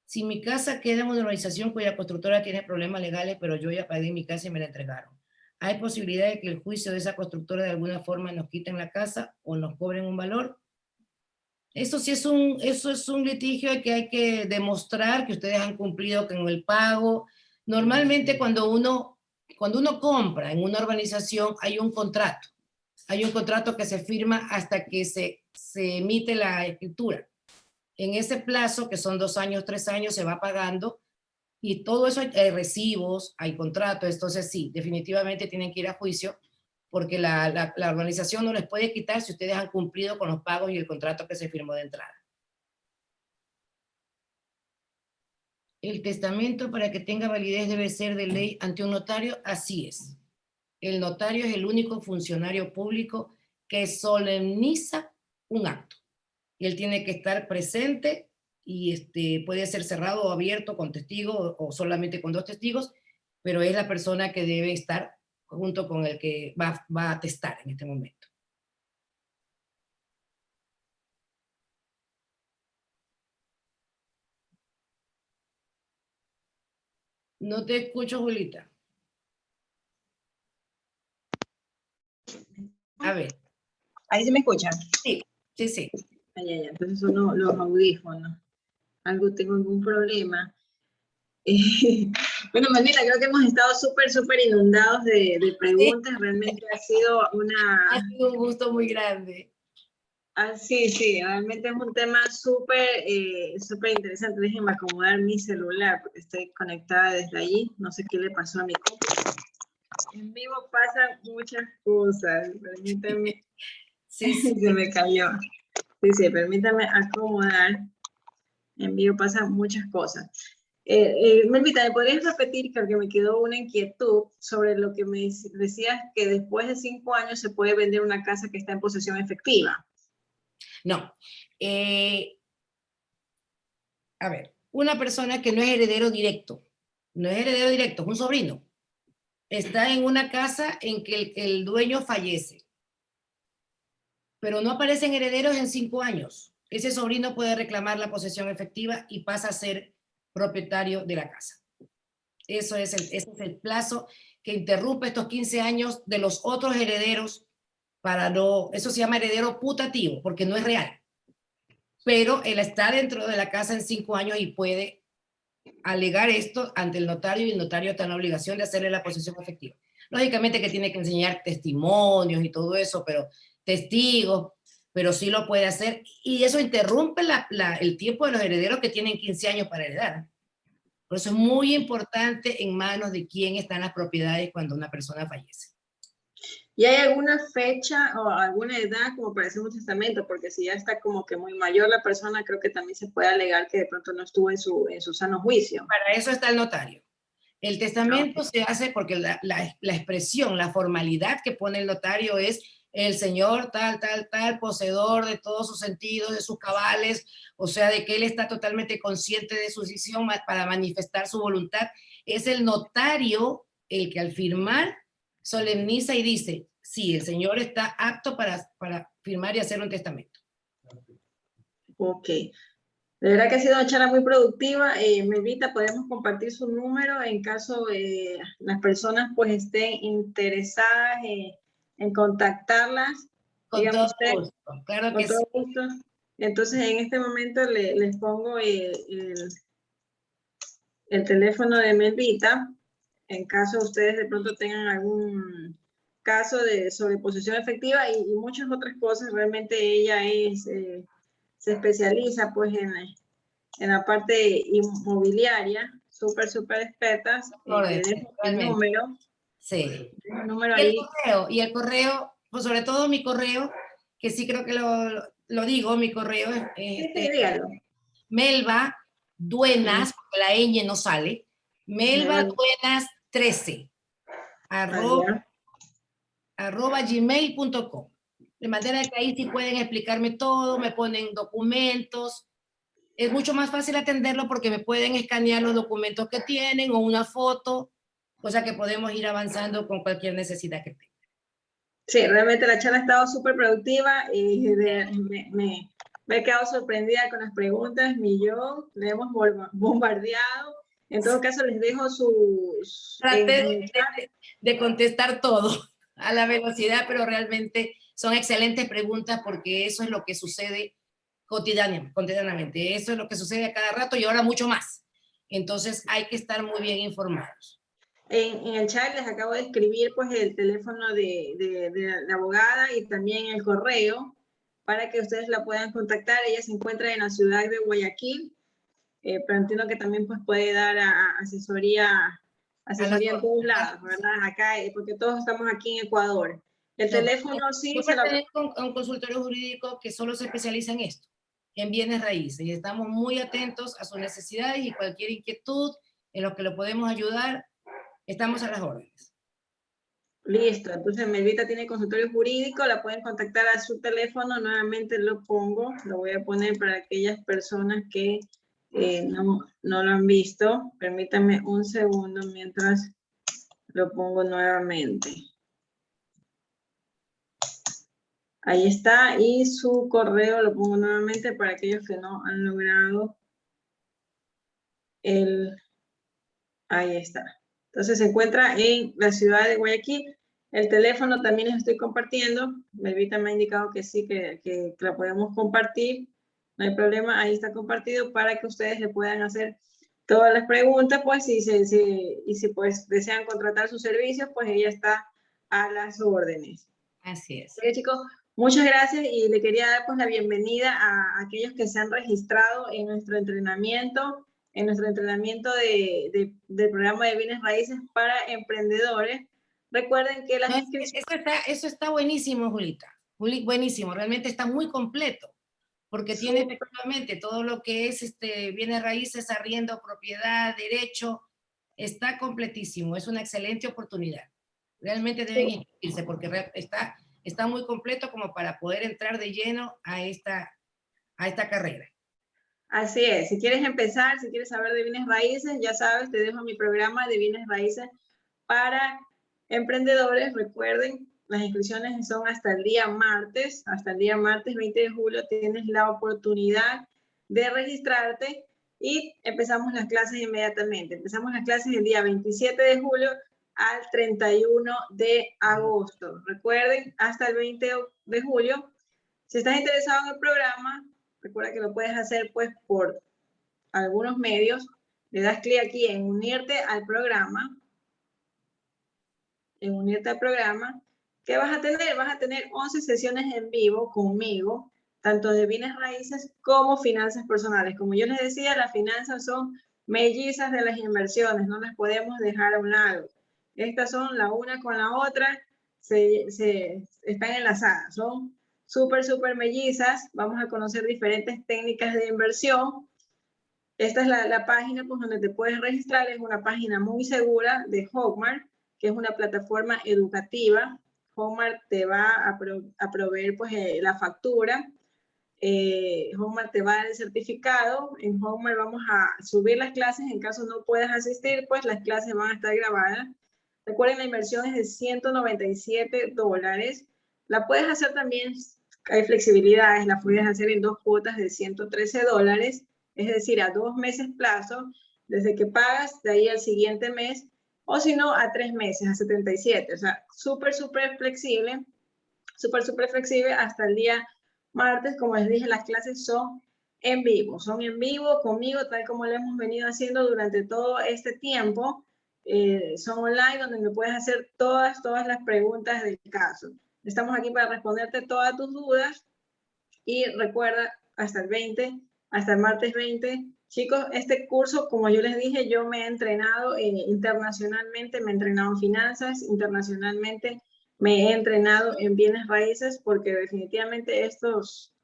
Si mi casa queda en una urbanización cuya constructora tiene problemas legales, pero yo ya pagué mi casa y me la entregaron, ¿hay posibilidad de que el juicio de esa constructora de alguna forma nos quiten la casa o nos cobren un valor? Eso sí eso es un litigio que hay que demostrar que ustedes han cumplido con el pago. Normalmente cuando uno compra en una urbanización hay un contrato. Hay un contrato que se firma hasta que se emite la escritura. En ese plazo, que son 2 años, 3 años, se va pagando y todo eso hay recibos, hay contratos. Entonces sí, definitivamente tienen que ir a juicio porque la organización no les puede quitar si ustedes han cumplido con los pagos y el contrato que se firmó de entrada. El testamento, para que tenga validez, debe ser de ley ante un notario. Así es. El notario es el único funcionario público que solemniza un acto. Y él tiene que estar presente y puede ser cerrado o abierto con testigos o solamente con 2 testigos, pero es la persona que debe estar junto con el que va a atestar en este momento. No te escucho, Julita. A ver. Ahí se me escuchan. Sí, sí, sí. Ay, entonces son los audífonos. Tengo algún problema. Bueno, Melvita, creo que hemos estado súper inundados de preguntas. Sí. Realmente ha sido Ha sido un gusto muy grande. Sí, realmente es un tema súper interesante. Déjenme acomodar mi celular porque estoy conectada desde allí. No sé qué le pasó a mi compu. En vivo pasan muchas cosas. Permítanme. Sí. Se me cayó. Sí, permítame acomodar. En vivo pasan muchas cosas. Melvita, ¿me podrías repetir? Porque me quedó una inquietud sobre lo que me decías, que después de 5 años se puede vender una casa que está en posesión efectiva. No. A ver, una persona que no es heredero directo, es un sobrino, está en una casa en que el dueño fallece, pero no aparecen herederos en 5 años. Ese sobrino puede reclamar la posesión efectiva y pasa a ser propietario de la casa. Ese es el plazo que interrumpe estos 15 años de los otros herederos eso se llama heredero putativo, porque no es real. Pero él está dentro de la casa en 5 años y puede alegar esto ante el notario y el notario está en la obligación de hacerle la posesión efectiva. Lógicamente que tiene que enseñar testimonios y todo eso, pero testigos, pero sí lo puede hacer y eso interrumpe el tiempo de los herederos que tienen 15 años para heredar. Por eso es muy importante en manos de quién están las propiedades cuando una persona fallece. ¿Y hay alguna fecha o alguna edad como para hacer un testamento? Porque si ya está como que muy mayor la persona, creo que también se puede alegar que de pronto no estuvo en su sano juicio. Para eso está el notario. El testamento se hace porque la expresión, la formalidad que pone el notario es el señor tal, poseedor de todos sus sentidos, de sus cabales, o sea, de que él está totalmente consciente de su decisión para manifestar su voluntad. Es el notario el que al firmar solemniza y dice, sí, el señor está apto para firmar y hacer un testamento. Ok. De verdad que ha sido una charla muy productiva. Melvita, podemos compartir su número en caso las personas pues estén interesadas en contactarlas. Con todo gusto, claro que sí. Con todo gusto. Entonces, en este momento les pongo el teléfono de Melvita, en caso ustedes de pronto tengan algún caso sobre posesión efectiva y muchas otras cosas. Realmente ella se especializa pues en la parte inmobiliaria, súper expertas. Orden, Te dejo el realmente. número. Sí. El número Y el correo, pues sobre todo mi correo, que sí creo que lo digo, mi correo es Sí, dígalo. Melba Duenas, porque la ñ no sale, Melba Duenas 13, arroba gmail.com. De manera que ahí sí pueden explicarme todo, me ponen documentos. Es mucho más fácil atenderlo porque me pueden escanear los documentos que tienen o una foto, cosa que podemos ir avanzando con cualquier necesidad que tengan. Sí, realmente la charla ha estado súper productiva y me he quedado sorprendida con las preguntas, le hemos bombardeado. En todo caso, les dejo sus... Traté de contestar todo a la velocidad, pero realmente son excelentes preguntas porque eso es lo que sucede cotidianamente. Eso es lo que sucede a cada rato y ahora mucho más. Entonces hay que estar muy bien informados. En el chat les acabo de escribir pues el teléfono de la abogada y también el correo para que ustedes la puedan contactar. Ella se encuentra en la ciudad de Guayaquil, pero entiendo que también pues puede dar asesoría en todos lados, ¿verdad? Acá, porque todos estamos aquí en Ecuador. El teléfono sí se lo... un consultorio jurídico que solo se especializa en esto, en bienes raíces, y estamos muy atentos a sus necesidades y cualquier inquietud en lo que lo podemos ayudar, estamos a las órdenes. Listo, entonces Melvita tiene consultorio jurídico, la pueden contactar a su teléfono, nuevamente lo pongo, lo voy a poner para aquellas personas que no lo han visto. Permítanme un segundo mientras lo pongo nuevamente. Ahí está, y su correo lo pongo nuevamente para aquellos que no han logrado ahí está. Entonces se encuentra en la ciudad de Guayaquil. El teléfono también les estoy compartiendo. Melvita me ha indicado que sí, que la podemos compartir. No hay problema, ahí está compartido para que ustedes le puedan hacer todas las preguntas, pues, y si pues desean contratar sus servicios, pues ella está a las órdenes. Así es. Oye, chicos, muchas gracias y le quería dar pues la bienvenida a aquellos que se han registrado en nuestro entrenamiento del programa de bienes raíces para emprendedores. Recuerden que las inscripciones... Eso está buenísimo, Julita. Buenísimo, realmente está muy completo, porque tiene efectivamente todo lo que es bienes raíces, arriendo, propiedad, derecho, está completísimo, es una excelente oportunidad. Realmente deben inscribirse porque está muy completo como para poder entrar de lleno a esta carrera. Así es, si quieres empezar, si quieres saber de bienes raíces, ya sabes, te dejo mi programa de bienes raíces para emprendedores. Recuerden, las inscripciones son hasta el día martes 20 de julio, tienes la oportunidad de registrarte y empezamos las clases inmediatamente. Empezamos las clases el día 27 de julio al 31 de agosto. Recuerden, hasta el 20 de julio. Si estás interesado en el programa, recuerda que lo puedes hacer pues por algunos medios. Le das clic aquí en unirte al programa. ¿Qué vas a tener? Vas a tener 11 sesiones en vivo conmigo, tanto de bienes raíces como finanzas personales. Como yo les decía, las finanzas son mellizas de las inversiones, no las podemos dejar a un lado. Estas son la una con la otra, están enlazadas, son súper mellizas. Vamos a conocer diferentes técnicas de inversión. Esta es la página pues, donde te puedes registrar, es una página muy segura de Hotmart, que es una plataforma educativa. Hotmart te va a proveer pues, la factura, Hotmart te va a dar el certificado, en Hotmart vamos a subir las clases, en caso no puedas asistir, pues las clases van a estar grabadas. Recuerden, la inversión es de $197, la puedes hacer también, hay flexibilidades, la puedes hacer en 2 cuotas de $113, es decir, a 2 meses plazo, desde que pagas, de ahí al siguiente mes, o si no, a 3 meses, a 77, o sea, súper flexible, súper flexible hasta el día martes. Como les dije, las clases son en vivo conmigo, tal como lo hemos venido haciendo durante todo este tiempo. Son online, donde me puedes hacer todas las preguntas del caso. Estamos aquí para responderte todas tus dudas y recuerda, hasta el martes 20, Chicos, este curso, como yo les dije, yo me he entrenado internacionalmente, me he entrenado en finanzas, internacionalmente me he entrenado en bienes raíces, porque definitivamente estos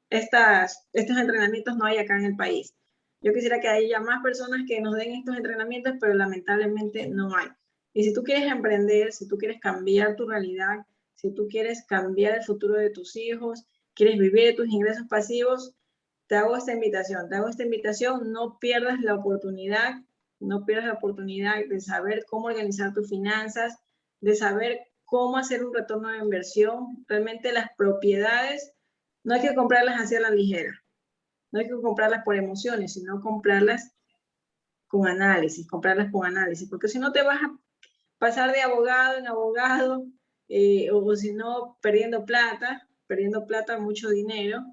entrenamientos no hay acá en el país. Yo quisiera que haya más personas que nos den estos entrenamientos, pero lamentablemente no hay. Y si tú quieres emprender, si tú quieres cambiar tu realidad, si tú quieres cambiar el futuro de tus hijos, quieres vivir de tus ingresos pasivos, te hago esta invitación, no pierdas la oportunidad, no pierdas la oportunidad de saber cómo organizar tus finanzas, de saber cómo hacer un retorno de inversión. Realmente las propiedades no hay que comprarlas así a la ligera, no hay que comprarlas por emociones, sino comprarlas con análisis, porque si no te vas a pasar de abogado en abogado, o si no, perdiendo plata, mucho dinero.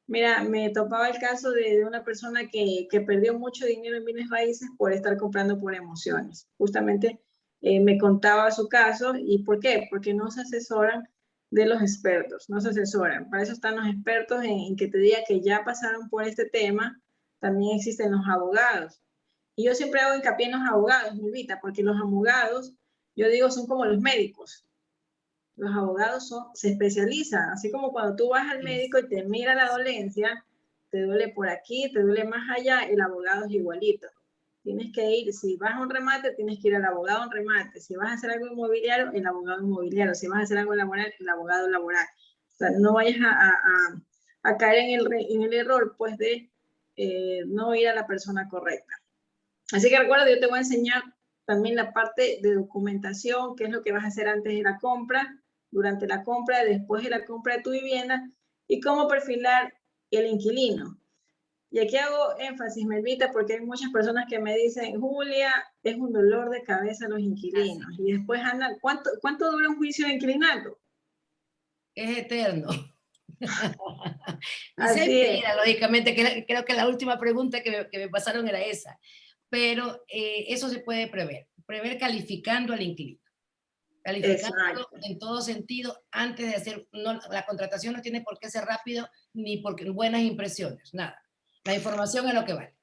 Mira, me topaba el caso de una persona que perdió mucho dinero en bienes raíces por estar comprando por emociones. Justamente me contaba su caso. ¿Y por qué? Porque no se asesoran de los expertos, no se asesoran. Para eso están los expertos en que te diga que ya pasaron por este tema. También existen los abogados. Y yo siempre hago hincapié en los abogados, Milvita, porque los abogados, yo digo, son como los médicos. Los abogados se especializan, así como cuando tú vas al médico y te mira la dolencia, te duele por aquí, te duele más allá, el abogado es igualito. Tienes que ir, si vas a un remate, tienes que ir al abogado a un remate. Si vas a hacer algo inmobiliario, el abogado inmobiliario. Si vas a hacer algo laboral, el abogado laboral. O sea, no vayas a caer en el error, pues, de no ir a la persona correcta. Así que recuerda, yo te voy a enseñar también la parte de documentación, qué es lo que vas a hacer antes de la compra, durante la compra, después de la compra de tu vivienda, y cómo perfilar el inquilino. Y aquí hago énfasis, Melvita, porque hay muchas personas que me dicen, Julia, es un dolor de cabeza los inquilinos. Y después andan, ¿cuánto dura un juicio de inquilinato? Es eterno. Y se Así es. mira, lógicamente, creo que la última pregunta que me pasaron era esa. Pero eso se puede prever calificando al inquilino. Calificándolo en todo sentido antes de hacer, no, la contratación no tiene por qué ser rápido ni porque buenas impresiones, nada. La información es lo que vale.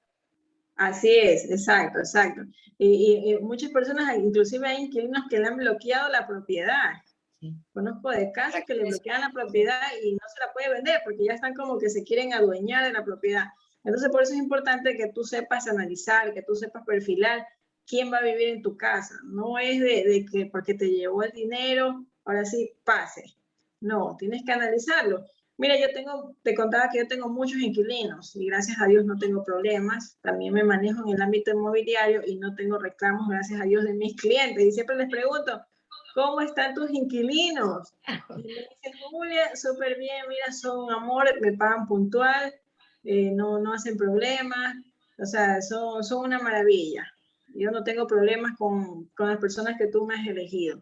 Así es, exacto, exacto. Y muchas personas, inclusive hay inquilinos que le han bloqueado la propiedad. Sí. Conozco de casos que le bloquean la propiedad y no se la puede vender porque ya están como que se quieren adueñar de la propiedad. Entonces, por eso es importante que tú sepas analizar, que tú sepas perfilar quién va a vivir en tu casa. No es de que porque te llevó el dinero, ahora sí pase. No, tienes que analizarlo. Mira, te contaba que yo tengo muchos inquilinos y gracias a Dios no tengo problemas. También me manejo en el ámbito inmobiliario y no tengo reclamos, gracias a Dios, de mis clientes. Y siempre les pregunto, ¿cómo están tus inquilinos? Y me dicen, Julia, súper bien, mira, son un amor, me pagan puntual, no hacen problemas, o sea, son una maravilla. Yo no tengo problemas con las personas que tú me has elegido.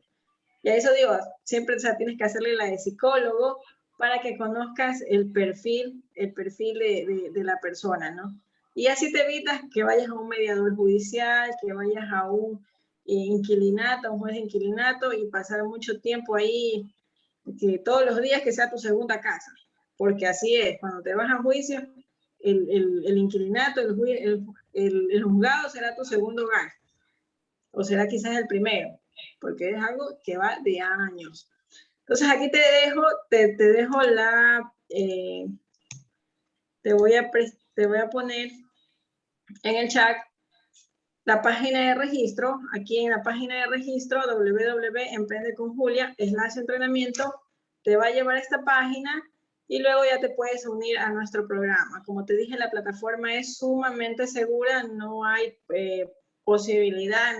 Y a eso digo, siempre, o sea, tienes que hacerle la de psicólogo para que conozcas el perfil de la persona, ¿no? Y así te evitas que vayas a un mediador judicial, que vayas a un inquilinato, a un juez de inquilinato y pasar mucho tiempo ahí, que todos los días que sea tu segunda casa. Porque así es, cuando te vas a juicio, el inquilinato, el juzgado será tu segundo hogar. O será quizás el primero, porque es algo que va de años. Entonces aquí te dejo te voy a poner en el chat la página de registro. Aquí en la página de registro, www.emprendeconjulia/entrenamiento, te va a llevar a esta página y luego ya te puedes unir a nuestro programa. Como te dije, la plataforma es sumamente segura, no hay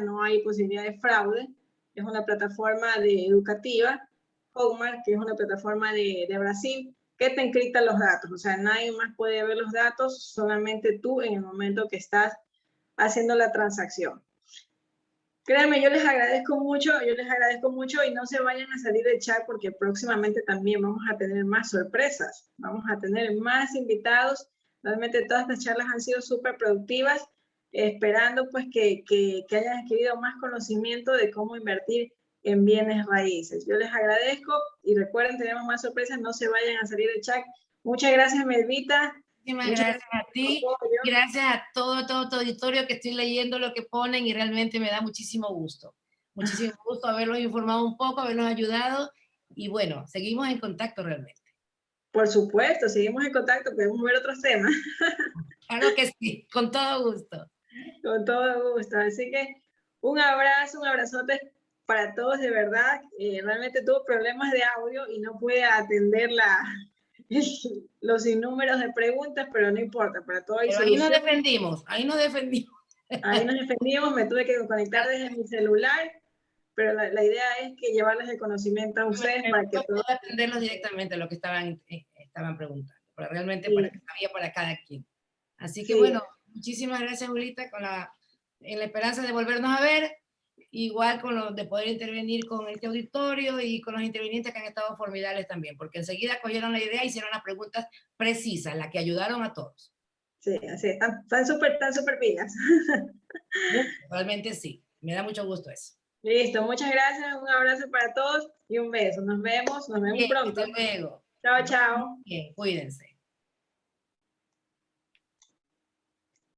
no hay posibilidad de fraude. Es una plataforma educativa, Hotmart, que es una plataforma de Brasil, que te encripta los datos. O sea, nadie más puede ver los datos, solamente tú en el momento que estás haciendo la transacción. Créanme, yo les agradezco mucho y no se vayan a salir del chat porque próximamente también vamos a tener más sorpresas, vamos a tener más invitados. Realmente todas estas charlas han sido súper productivas, esperando pues que hayan adquirido más conocimiento de cómo invertir en bienes raíces. Yo les agradezco y recuerden, tenemos más sorpresas, no se vayan a salir del chat. Muchas gracias, Melvita. Muchísimas Muchas gracias a ti, apoyo. gracias a todo tu auditorio que estoy leyendo lo que ponen y realmente me da muchísimo gusto. Muchísimo gusto haberlos informado un poco, haberlos ayudado y bueno, seguimos en contacto realmente. Por supuesto, seguimos en contacto, podemos ver otros temas. Claro que sí, con todo gusto. Con todo gusto. Así que un abrazo, un abrazote para todos, de verdad. Realmente tuvo problemas de audio y no pude atender los sinnúmeros de preguntas, pero no importa, para todo hay Pero ahí nos solución. defendimos, ahí nos defendimos. Ahí nos defendimos, me tuve que conectar desde mi celular, pero la idea es que llevarles el conocimiento a ustedes para que Yo todos... puedo atenderlos directamente a lo que estaban preguntando, pero realmente Sí. para que sabía para cada quien. Así que Sí. bueno, muchísimas gracias, Julita, en la esperanza de volvernos a ver, igual de poder intervenir con este auditorio y con los intervinientes que han estado formidables también, porque enseguida cogieron la idea y hicieron las preguntas precisas, las que ayudaron a todos. Sí, así, están súper pilas. Realmente sí, me da mucho gusto eso. Listo, muchas gracias, un abrazo para todos y un beso. Nos vemos Bien, pronto. hasta luego. Chao, chao. Bien, cuídense.